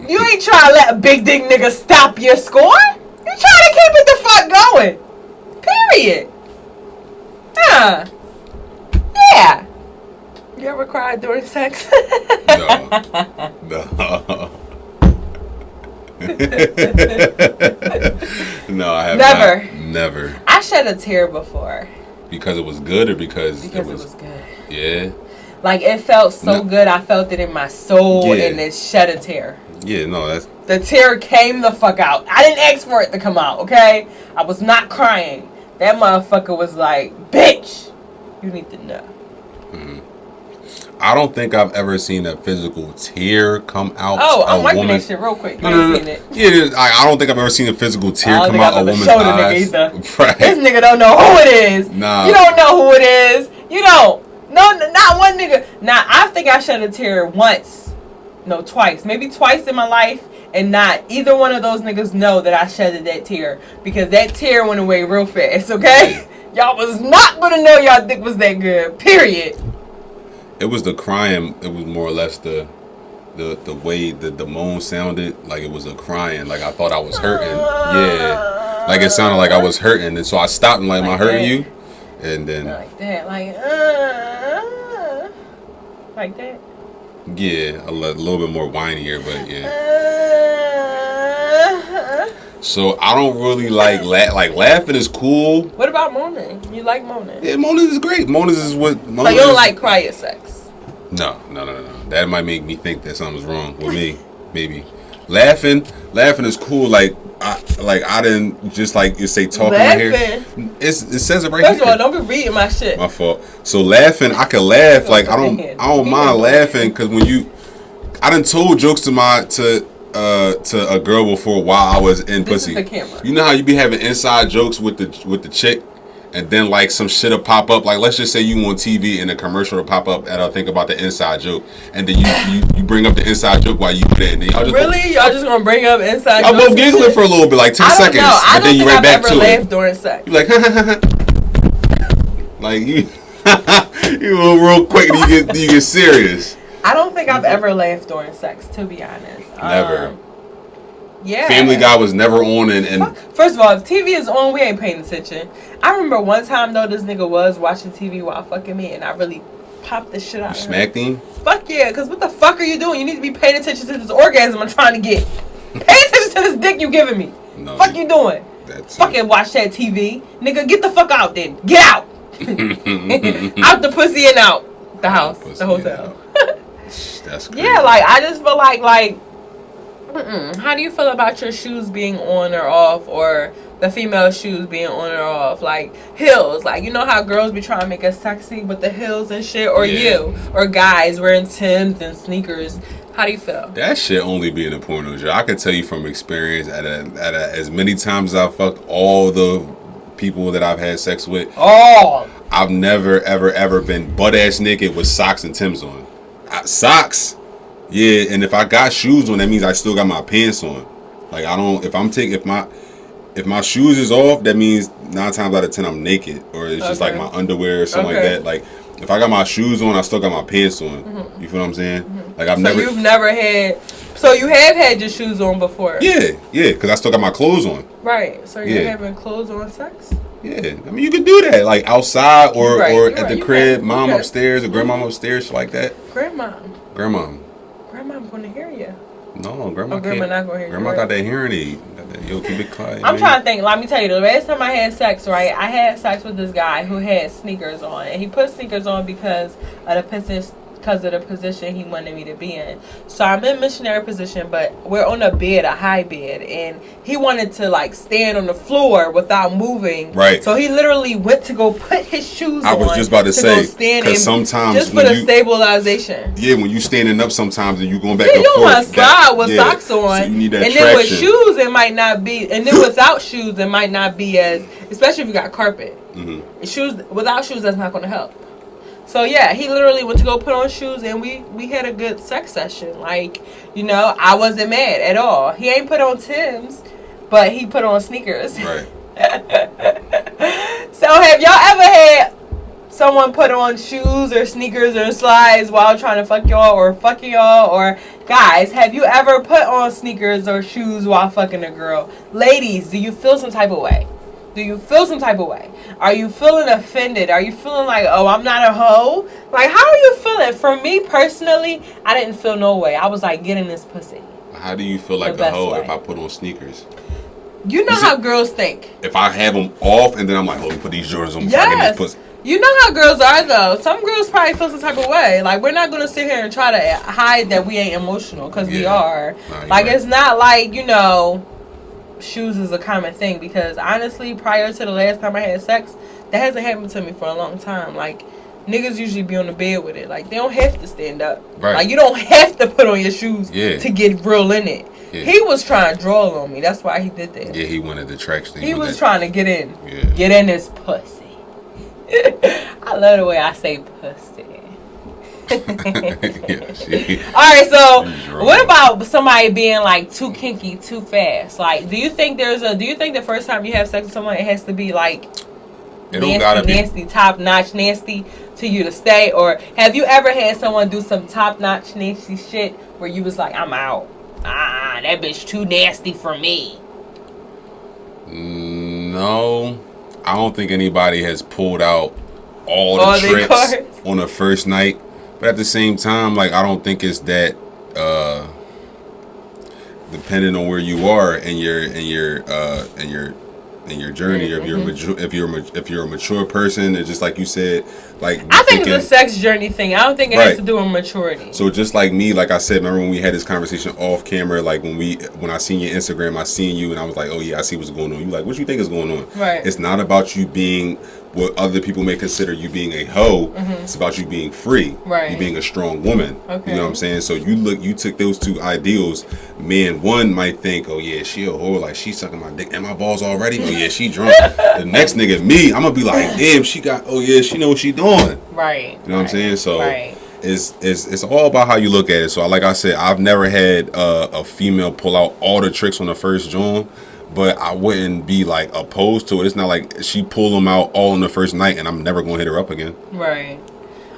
You ain't trying to let a big dick nigga stop your score. You trying to keep it the fuck going. Period. Yeah. You ever cried during sex? No. No, I have never. Not. Never. I shed a tear before. Because it was good or because it was good. Yeah. Like, it felt so good, I felt it in my soul, and it shed a tear. Yeah, no, that's... The tear came the fuck out. I didn't ask for it to come out, okay? I was not crying. That motherfucker was like, bitch, you need to know. Mm-hmm. I don't think I've ever seen a physical tear come out. Oh, I'm wiping that shit real quick. No. Seen it. Yeah, I don't think I've ever seen a physical tear come out a woman's eyes. Right. This nigga don't know who it is. Nah. You don't know who it is. You don't. No, not one nigga. Now, I think I shed a tear once. No, twice. Maybe twice in my life. And not either one of those niggas know that I shedded that tear. Because that tear went away real fast, okay? Y'all was not going to know y'all dick was that good. Period. It was the crying. It was more or less the way the moan sounded. Like it was a crying. Like I thought I was hurting. Yeah. Like it sounded like I was hurting. And so I stopped and like, am I hurting you? And then... Like that. Like that. Yeah, a little bit more whinier, but yeah. So I don't really like laughing is cool. What about moaning? You like moaning? Yeah, moaning is great. Moaning is what. So you don't like quiet sex? No. That might make me think that something's wrong with me. Maybe laughing is cool. Like I didn't just like you say talking right here. It says it right here. First of all, don't be reading my shit. My fault. So laughing, I can laugh. Like I don't mind laughing because when I done told jokes to a girl before while I was in pussy. You know how you be having inside jokes with the chick, and then like some shit'll pop up. Like let's just say you on TV and a commercial will pop up, and I'll think about the inside joke, and then you bring up the inside joke while you do that. And then y'all just gonna bring up inside jokes? I both giggling for a little bit, like 10 seconds, and then you right back to it. I don't think I've ever laughed during sex. You like like you you real quick and you get serious. I don't think I've ever laughed during sex, to be honest. Never. Yeah. Family Guy was never on and first of all, if TV is on, we ain't paying attention. I remember one time though, this nigga was watching TV while fucking me, and I really popped the shit out. You smacked him? Fuck yeah, because what the fuck are you doing? You need to be paying attention to this orgasm I'm trying to get. Pay attention to this dick you giving me. No, fuck you doing? Fucking watch that TV. Nigga, get the fuck out then. Get out. Out the pussy and out the house, the hotel. That's crazy. Yeah, like I just feel like how do you feel about your shoes being on or off, or the female shoes being on or off? Like heels, like you know how girls be trying to make us sexy with the heels and shit, or you or guys wearing Timbs and sneakers. How do you feel? That shit only be in a porno show. I can tell you from experience as many times as I've fucked all the people that I've had sex with. I've never ever been butt ass naked with socks and Timbs on. Socks, yeah, and if I got shoes on, that means I still got my pants on. Like I don't, if my shoes is off, that means 9 times out of 10 I'm naked, or it's just like my underwear or something like that. Like if I got my shoes on, I still got my pants on. Mm-hmm. You feel what I'm saying? Mm-hmm. Like you've never had. So you have had your shoes on before? Yeah, because I still got my clothes on. Right. So you're having clothes on sex? Yeah, I mean you could do that like outside or at the crib, mom upstairs or grandmom upstairs, shit like that. Grandmom gonna hear you. No, grandma can't. Grandma not gonna hear you. Grandma got that hearing aid. Yo, keep it quiet. I'm trying to think. Let me tell you, the last time I had sex, right? I had sex with this guy who had sneakers on, and he put sneakers on because of the because of the position he wanted me to be in. So I'm in missionary position, but we're on a bed, a high bed, and he wanted to like stand on the floor without moving. Right. So he literally went to go put his shoes on. I was just about to say, because sometimes just for the stabilization. Yeah, when you standing up sometimes and you going back and you don't forth. want to slide with socks on. So you need that and traction. then with shoes, it might not be, and then without shoes, it might not be as, especially if you got carpet. Mm-hmm. Shoes, without shoes, that's not going to help. So yeah, he literally went to go put on shoes, and we had a good sex session. Like, you know, I wasn't mad at all. He ain't put on Timbs, but he put on sneakers. Right. So have y'all ever had someone put on shoes or sneakers or slides while trying to fuck y'all, or fucking y'all? Or guys, have you ever put on sneakers or shoes while fucking a girl? Ladies, do you feel some type of way? Do you feel some type of way? Are you feeling offended? Are you feeling like, oh, I'm not a hoe? Like, how are you feeling? For me personally, I didn't feel no way. I was like, get in this pussy. How do you feel like a hoe if I put on sneakers? You know how girls think. If I have them off and then I'm like, oh, let me put these Jordans on before I get this pussy. You know how girls are, though. Some girls probably feel some type of way. Like, we're not going to sit here and try to hide that we ain't emotional, because we are. Like, it's not like, you know, shoes is a common thing, because honestly, prior to the last time I had sex, that hasn't happened to me for a long time. Like, niggas usually be on the bed with it. Like, they don't have to stand up. Right. Like, you don't have to put on your shoes to get real in it. Yeah. He was trying to draw on me. That's why he did that. Yeah, he wanted the traction. He was trying to get in. Yeah. Get in this pussy. I love the way I say pussy. Alright, so what about somebody being like too kinky too fast? Like, do you think the first time you have sex with someone, it has to be like nasty, top notch nasty to you to stay? Or have you ever had someone do some top notch nasty shit where you was like, I'm out? That bitch too nasty for me? No, I don't think anybody has pulled out all the tricks on the first night. But at the same time, like, I don't think it's that depending on where you are in your journey. Mm-hmm. If you're a mature person, it's just like you said, like, I think it's a sex journey thing. I don't think it has to do with maturity. So just like me, like I said, remember when we had this conversation off camera, like when I seen your Instagram, I seen you and I was like, oh yeah, I see what's going on. You like, what you think is going on? Right. It's not about you being what other people may consider you being a hoe. Mm-hmm. It's about you being free. Right. You being a strong woman. Okay. You know what I'm saying? So you took those two ideals. Man, one might think, oh yeah, she a whore, like she sucking my dick and my balls already. Oh yeah, she drunk. The next nigga, me, I'm gonna be like, damn, she know what she doing. Right. You know what I'm saying? So it's all about how you look at it. So like I said, I've never had a female pull out all the tricks on the first joint, but I wouldn't be like opposed to it. It's not like she pulled them out all on the first night and I'm never gonna hit her up again. Right.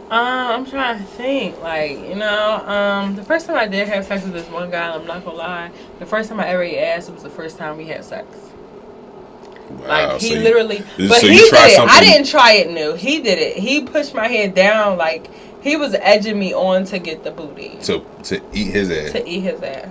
I'm trying to think, like, you know, the first time I did have sex with this one guy, I'm not gonna lie, the first time I ever ate ass was the first time we had sex. Wow, like, he so literally, he did it. I didn't try it new. He did it. He pushed my head down, like, he was edging me on to get the booty. To eat his ass. To eat his ass.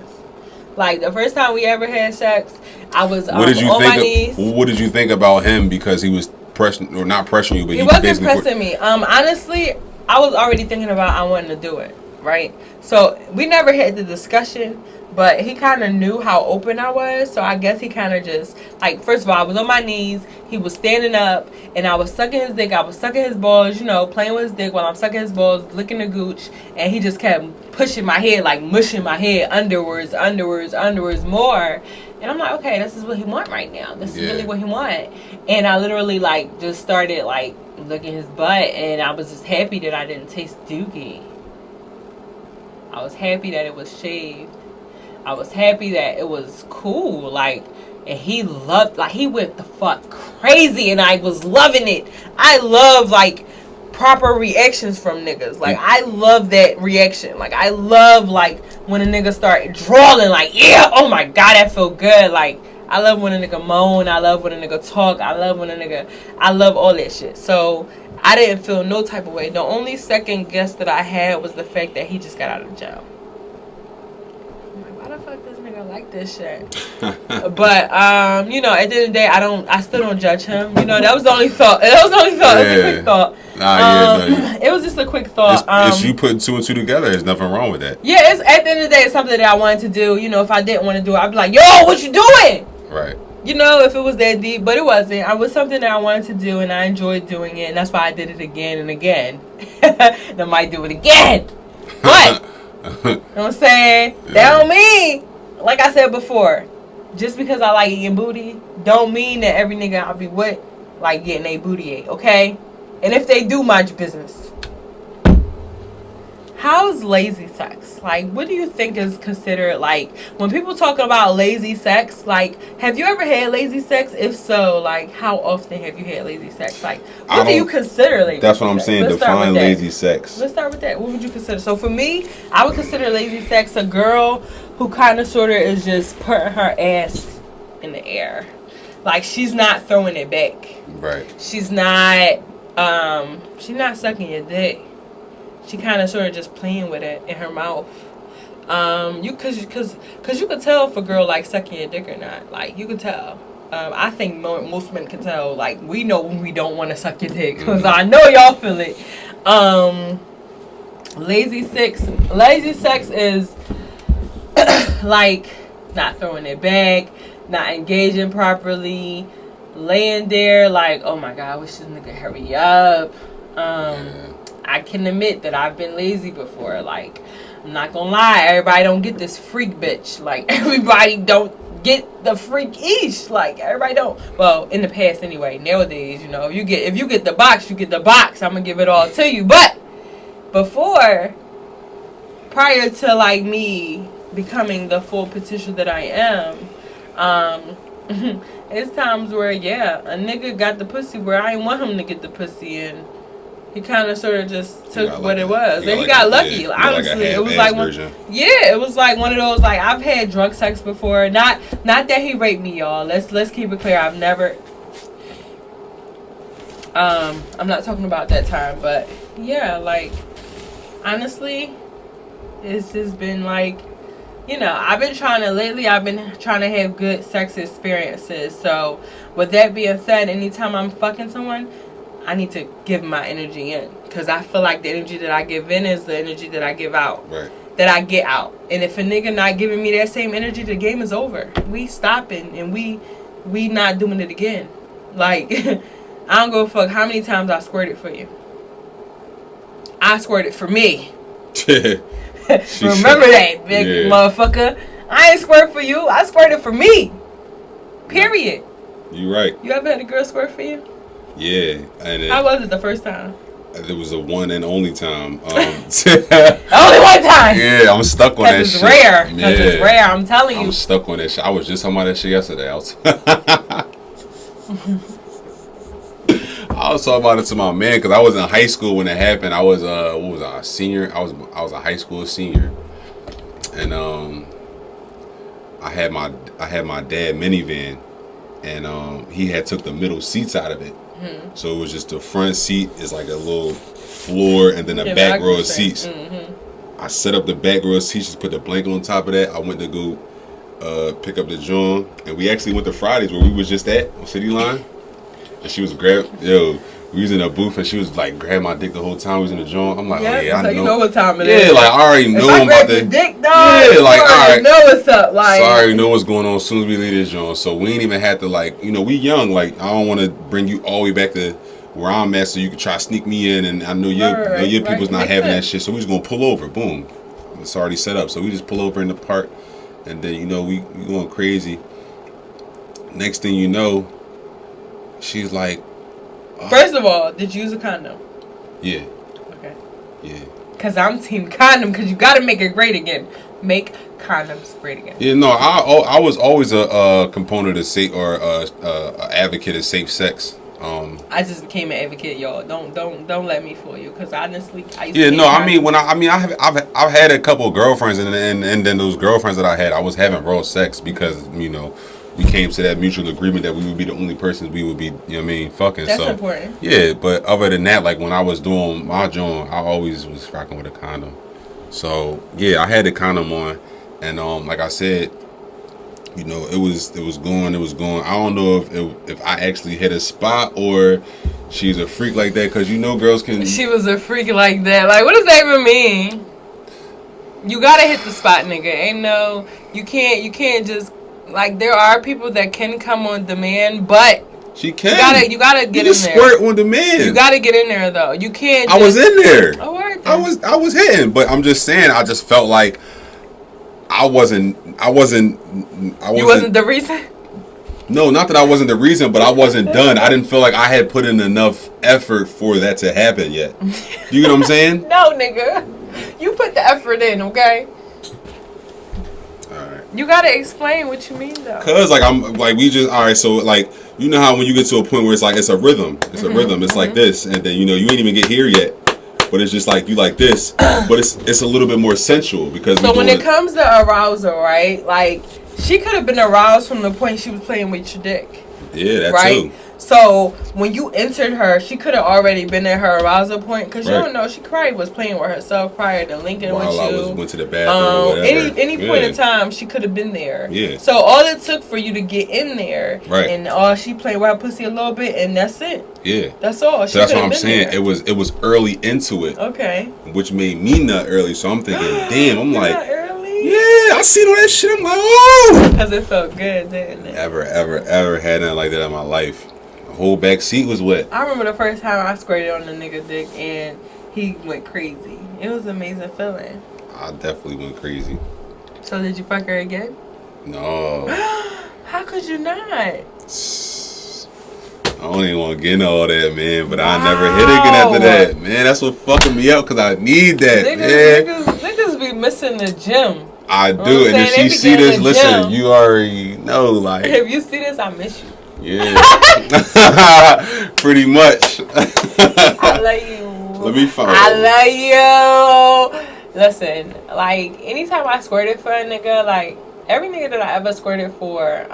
Like, the first time we ever had sex, I was on my knees. What did you think about him? Because he was pressing, or not pressing you, but he wasn't pressing me. Honestly, I was already thinking about I wanted to do it, right? So we never had the discussion, but he kind of knew how open I was. So I guess he kind of just, like, first of all, I was on my knees. He was standing up, and I was sucking his dick. I was sucking his balls, you know, playing with his dick while I'm sucking his balls, licking the gooch. And he just kept pushing my head, like mushing my head underwards more. And I'm like, okay, this is what he want right now. This is really what he want. And I literally, like, just started, like, licking his butt, and I was just happy that I didn't taste dookie. I was happy that it was shaved. I was happy that it was cool, like, and he loved, like, he went the fuck crazy, and I was loving it. I love, like, proper reactions from niggas. Like, I love that reaction. Like, I love, like, when a nigga start drawling, like, yeah, oh my god, that feel good. Like, I love when a nigga moan. I love when a nigga talk. I love all that shit. So I didn't feel no type of way. The only second guess that I had was the fact that he just got out of jail. I'm like, why the fuck this nigga like this shit? But you know, at the end of the day, I still don't judge him. You know, that was the only thought. That was the only thought. That was a quick thought. It was just a quick thought. It's you putting two and two together. There's nothing wrong with that. Yeah, it's at the end of the day, it's something that I wanted to do. You know, if I didn't want to do it, I'd be like, yo, what you doing? Right. You know, if it was that deep, but it wasn't. It was something that I wanted to do, and I enjoyed doing it, and that's why I did it again and again. And I might do it again. But, you know what I'm saying? Yeah. That don't mean, like I said before, just because I like eating booty, don't mean that every nigga I'll be with like getting a booty ate, okay? And if they do, mind your business. How's lazy sex? Like, what do you think is considered, like, when people talk about lazy sex, like, have you ever had lazy sex? If so, like, how often have you had lazy sex? Like, what do you consider lazy sex? That's what I'm saying. Define lazy sex. Let's start with that. What would you consider? So, for me, I would consider lazy sex a girl who kind of sort of is just putting her ass in the air. Like, she's not throwing it back. Right. She's not sucking your dick. She kind of sort of just playing with it in her mouth. Cause you could tell if a girl like sucking your dick or not. Like, you could tell. I think most men can tell. Like, we know when we don't want to suck your dick, cause I know y'all feel it. Lazy sex is like not throwing it back, not engaging properly, laying there like, oh my god, I wish this nigga hurry up. I can admit that I've been lazy before. Like, I'm not gonna lie, everybody don't get this freak bitch. Like, everybody don't get the freak-ish. Like, everybody don't. Well, in the past anyway. Nowadays, you know, if you get the box, you get the box. I'm gonna give it all to you. But before, prior to like me becoming the full petition that I am, it's times where, yeah, a nigga got the pussy where I didn't want him to get the pussy, and he kind of sort of just took what it was. And he got lucky. Honestly, it was like it was like one of those, like, I've had drunk sex before. Not that he raped me, y'all. Let's keep it clear. I've never. I'm not talking about that time, but yeah, like, honestly, it's just been like, you know, I've been trying to have good sex experiences. So, with that being said, anytime I'm fucking someone, I need to give my energy in, because I feel like the energy that I give in is the energy that I give out. Right. That I get out. And if a nigga not giving me that same energy, the game is over. We stopping, and we not doing it again. Like, I don't give a fuck how many times I squirted for you. I squirted for me. Remember that, big motherfucker. I ain't squirt for you. I squirted for me. Period. You right. You ever had a girl squirt for you? Yeah. And how was it the first time? It was the one and only time. Only one time? Yeah, I'm stuck on that shit. Rare. Because it's rare. I'm telling you. I'm stuck on that shit. I was just talking about that shit yesterday. I was talking about it to my man, because I was in high school when it happened. I was a senior. I was a high school senior, and I had my dad minivan, and he had took the middle seats out of it. Mm-hmm. So it was just the front seat is like a little floor, and then the back row of seats. Mm-hmm. I set up the back row of seats, just put the blanket on top of that. I went to go pick up the joint, and we actually went to Fridays where we was just at on City Line, and she was we was in a booth, and she was like grabbing my dick the whole time we was in the joint. I'm like, I know. You know what time it is. Yeah, like, I already know I'm about to. Dick, dog, yeah, like, I already know what's up. Like, so I already know what's going on as soon as we leave this joint. So we ain't even had to, like, you know, we young. Like, I don't want to bring you all the way back to where I'm at, so you can try to sneak me in, and I know your people's not having that shit. So we just gonna pull over. Boom, it's already set up. So we just pull over in the park, and then, you know, we going crazy. Next thing you know, she's like, first of all, did you use a condom? Yeah. Okay. Yeah. Because I'm team condom, because you got to make it great again. Make condoms great again. Yeah, no, I was always a component of safe, or a advocate of safe sex. I just became an advocate, y'all. Don't let me fool you, because honestly, I used to I've had a couple of girlfriends, and then those girlfriends that I had, I was having raw sex because, you know, we came to that mutual agreement that we would be the only persons we would be, you know what I mean, fucking. That's important. Yeah, but other than that, like, when I was doing my joint, I always was rocking with a condom. So, yeah, I had the condom on, and like I said, you know, it was going. I don't know if I actually hit a spot or she's a freak like that, because you know girls can. She was a freak like that. Like, what does that even mean? You gotta hit the spot, nigga. Ain't no, you can't just, like, there are people that can come on demand, but she can. You gotta get you in there. Squirt on demand. You gotta get in there though. You can't. I was in there. Oh, right. I was hitting, but I'm just saying. I just felt like I wasn't. You wasn't the reason. No, not that I wasn't the reason, but I wasn't done. I didn't feel like I had put in enough effort for that to happen yet. You get what I'm saying? No, nigga. You put the effort in, okay? Alright. You gotta explain what you mean, though. Cause we just alright. So like, you know how when you get to a point where it's like it's a rhythm, it's like this, and then you know you ain't even get here yet, but it's just like you like this, but it's a little bit more sensual because. So when it comes to arousal, right? Like, she could have been aroused from the point she was playing with your dick. Yeah, that right? too. So when you entered her, she could have already been at her arousal point, because you don't know, she probably was playing with herself prior to linking with you. Went to the bathroom. Or whatever. Any point in time, she could have been there. Yeah. So all it took for you to get in there, right? And she played with her pussy a little bit, and that's it. Yeah. That's all. So that's what I'm saying. There. It was early into it. Okay. Which made me nut early. So I'm thinking, damn. I'm like, not early? Yeah, I seen all that shit. I'm like, oh. Because it felt good, didn't it? Ever had nothing like that in my life. The whole back seat was wet. I remember the first time I squirted on the nigga dick and he went crazy. It was an amazing feeling. I definitely went crazy. So did you fuck her again? No. How could you not? I don't even want to get into all that, man. But I never hit again after that, man. That's what fucking me up, because I need that, niggas be missing the gym. I do, and if she see this, listen, you already know, like. If you see this, I miss you. Yeah. Pretty much. I love you. Let me find. I love you. Listen, like, anytime I squirted for a nigga, like, every nigga that I ever squirted for,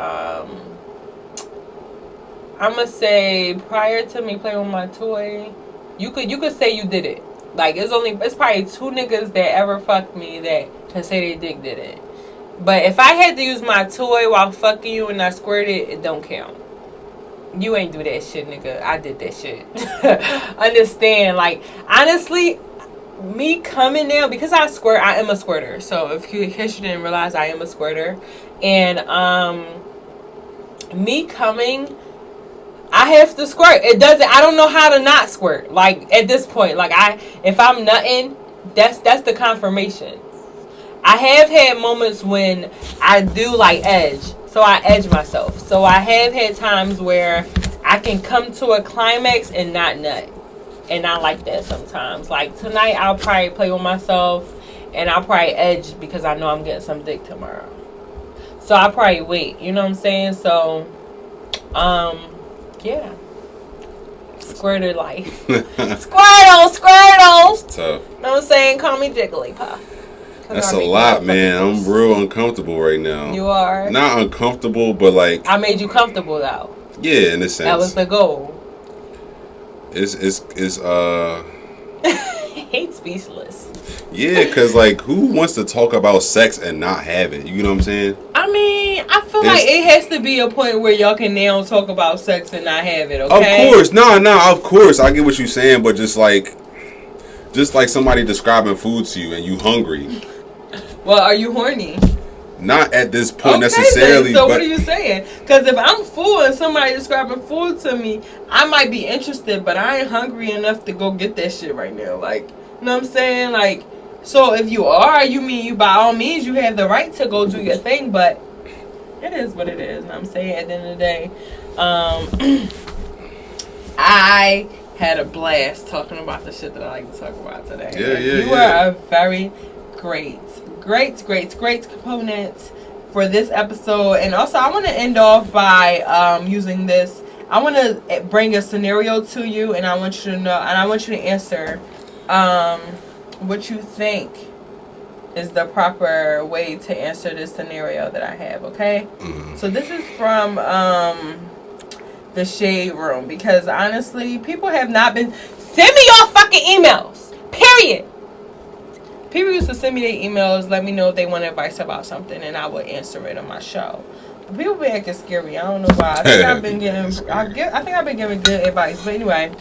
I'm gonna say prior to me playing with my toy, you could say you did it. Like, it's probably 2 niggas that ever fucked me that can say they dick did it. But if I had to use my toy while fucking you and I squirted, it don't count. You ain't do that shit, nigga. I did that shit. Understand? Like, honestly, me coming now, because I squirt, I am a squirter. So in case you didn't realize, I am a squirter. And me coming, I have to squirt. I don't know how to not squirt. Like, at this point, like, if I'm nutting, that's the confirmation. I have had moments when I do, like, edge. So I edge myself. So I have had times where I can come to a climax and not nut. And I like that sometimes. Like, tonight I'll probably play with myself and I'll probably edge because I know I'm getting some dick tomorrow. So I'll probably wait. You know what I'm saying? So, yeah. Squirter life. Squirtle! It's tough. You know what I'm saying? Call me Jigglypuff. That's a lot, man. I'm real uncomfortable right now. You are? Not uncomfortable, but like... I made you comfortable, though. Yeah, in a sense. That was the goal. It's hate speechless. Yeah, because, like, who wants to talk about sex and not have it? You know what I'm saying? I mean, I feel like it has to be a point where y'all can now talk about sex and not have it, okay? Of course. No, of course. I get what you're saying, but just like somebody describing food to you and you hungry. Well, are you horny? Not at this point necessarily. So what are you saying? Because if I'm full and somebody describing food to me, I might be interested, but I ain't hungry enough to go get that shit right now. Like, you know what I'm saying? Like, so if you are, you by all means, you have the right to go do your thing, but it is what it is. And I'm saying, at the end of the day, I had a blast talking about the shit that I like to talk about today. You are a very great component for this episode. And also, I want to end off by using this. I want to bring a scenario to you, and I want you to know, and I want you to answer what you think is the proper way to answer this scenario that I have, okay? Mm-hmm. So this is from the Shade Room, because honestly, people have not been... Send me your fucking emails, period. People used to send me their emails, let me know if they want advice about something, and I would answer it on my show. People be acting scary. I don't know why. I think I've been getting. I think I've been giving good advice. But anyway,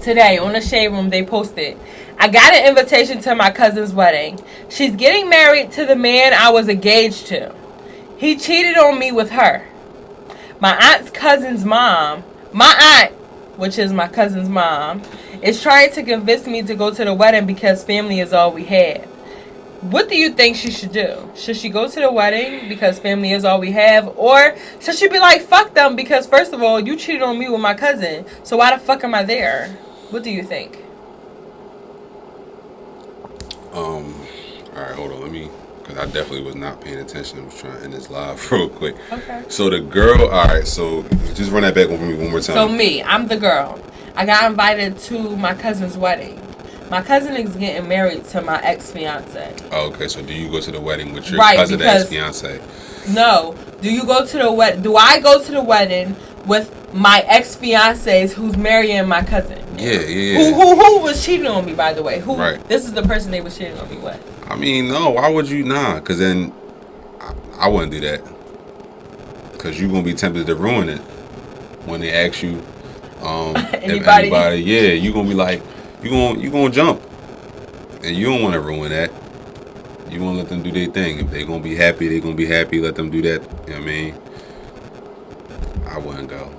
today on the Shade Room they posted, I got an invitation to my cousin's wedding. She's getting married to the man I was engaged to. He cheated on me with her. My aunt's cousin's mom, my aunt, which is my cousin's mom, is trying to convince me to go to the wedding because family is all we have. What do you think she should do? Should she go to the wedding because family is all we have? Or should she be like, fuck them because first of all, you cheated on me with my cousin. So why the fuck am I there? What do you think? Alright, hold on, let me, because I definitely was not paying attention. I was trying to end this live real quick. Okay. So the girl, alright, so just run that back with me one more time. So me, I'm the girl. I got invited to my cousin's wedding. My cousin is getting married to my ex-fiance. Oh, okay, so do you go to the wedding with your Right, cousin's ex-fiance? No. Do you go to the wedding? Do I go to the wedding with my ex-fiance who's marrying my cousin? Yeah. Who was cheating on me, by the way? Who? Right. This is the person they was cheating on me with. I mean, no, why would you? Nah, because then I wouldn't do that. Because you're going to be tempted to ruin it when they ask you Anybody? Yeah, you're going to be like, you're going to jump. And you don't want to ruin that. You want to let them do their thing. If they're going to be happy, they're going to be happy. Let them do that. You know what I mean? I wouldn't go.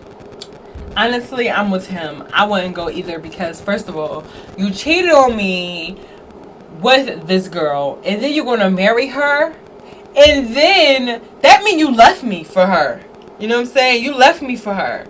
Honestly, I'm with him. I wouldn't go either because, first of all, you cheated on me with this girl, and then you're going to marry her, and then that means you left me for her. You know what I'm saying? You left me for her.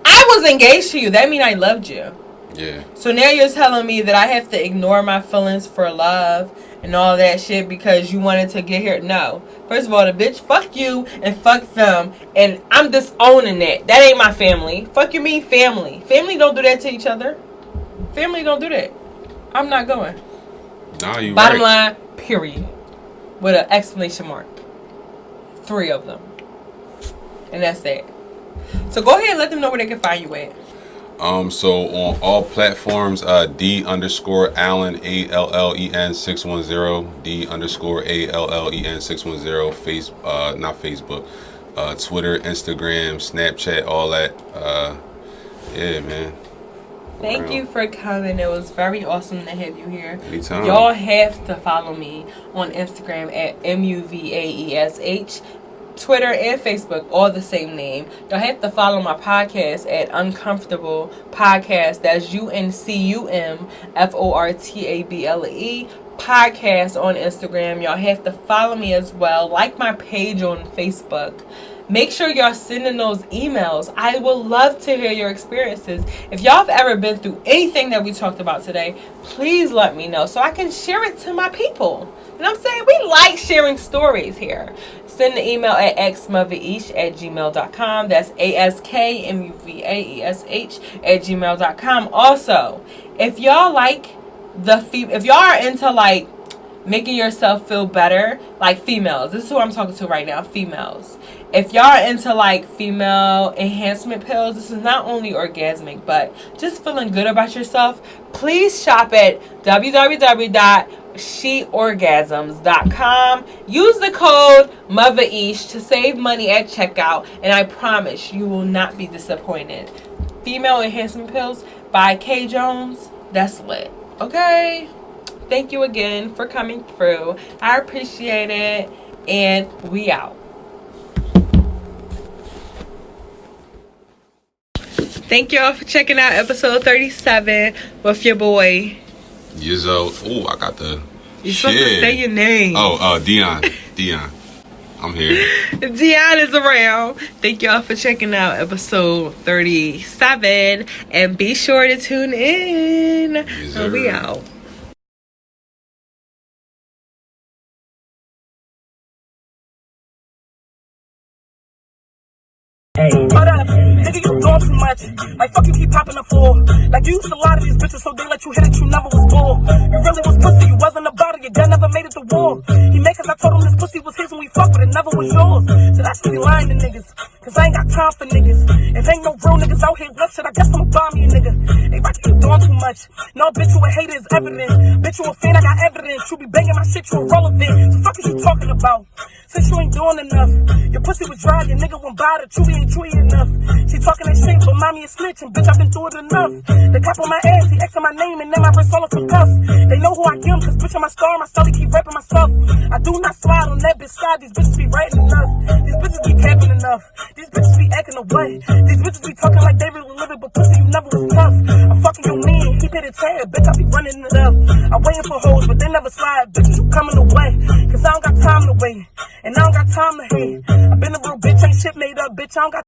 I was engaged to you. That means I loved you. Yeah. So now you're telling me that I have to ignore my feelings for love and all that shit because you wanted to get here? No. First of all, the bitch, fuck you and fuck them. And I'm disowning that. That ain't my family. Fuck you mean family. Family don't do that to each other. Family don't do that. I'm not going. Nah, you Bottom right. line, period. With an exclamation mark. 3 of them. And that's it. So go ahead and let them know where they can find you at. So on all platforms, D_Allen, ALLEN 610, D_ALLEN 610, not Facebook, Twitter, Instagram, Snapchat, all that. Yeah, man. Thank you for coming. It was very awesome to have you here. Anytime. Y'all have to follow me on Instagram at MUVAESH. Twitter and Facebook, all the same name. Y'all have to follow my podcast at Uncomfortable Podcast. That's UNCUMFORTABLE Podcast on Instagram. Y'all have to follow me as well. Like my page on Facebook. Make sure y'all sending those emails. I would love to hear your experiences. If y'all have ever been through anything that we talked about today, please let me know so I can share it to my people. You know what I'm saying? We like sharing stories here. Send the email at xmotheesh@gmail.com. That's ASKMUVAESH@gmail.com. Also, if y'all like if y'all are into like making yourself feel better, like females, this is who I'm talking to right now, females. If y'all are into like female enhancement pills, this is not only orgasmic, but just feeling good about yourself, please shop at www.sheorgasms.com. Use the code MOTHEREASH to save money at checkout, and I promise you will not be disappointed. Female enhancement pills by K Jones, that's lit. Okay? Thank you again for coming through. I appreciate it, and we out. Thank y'all for checking out episode 37 with your boy. Yizzo. Oh, I got the You're supposed to say your name. Oh, Dion. I'm here. Dion is around. Thank y'all for checking out episode 37. And be sure to tune in. Yes, And we out. Hey, hold up, nigga, you doing too much. Like, fuck you keep popping the floor. Like, you used to lie to these bitches, so they let you hit it, you never was bull. You really was pussy, you wasn't about it, your dad never made it to war. He mad cause I told him this pussy was his when we fucked, but it never was yours. So that's really lying to niggas, cause I ain't got time for niggas. If ain't no real niggas out here left shit, I guess I'ma buy me a nigga. Hey, but you doing too much. much. No, bitch, you a hater is evident. Bitch, you a fan, I got evidence. You be banging my shit, you irrelevant. The fuck is you talking about? Since you ain't doing enough. Your pussy was dry, your nigga won't buy the chewy ain't chewy enough. She talking that shit, but mommy is snitching. Bitch, I've been through it enough. They cap on my ass, he asking my name, and then my wrist all up from cuffs. They know who I am, cause bitch, I'm my star, my style, keep rapping my stuff. I do not slide on that bitch side, these bitches be writing enough. These bitches be capping enough. These bitches be acting away. These bitches be talking like they really live it, but pussy, you never was tough. I'm fucking your man, he paid a tab, bitch, I be running it up. I'm waiting for hoes, but they never slide, bitches, you coming away. Cause I don't got time to wait, and I don't got time to hate. I been a real bitch, ain't shit made up, bitch, I don't got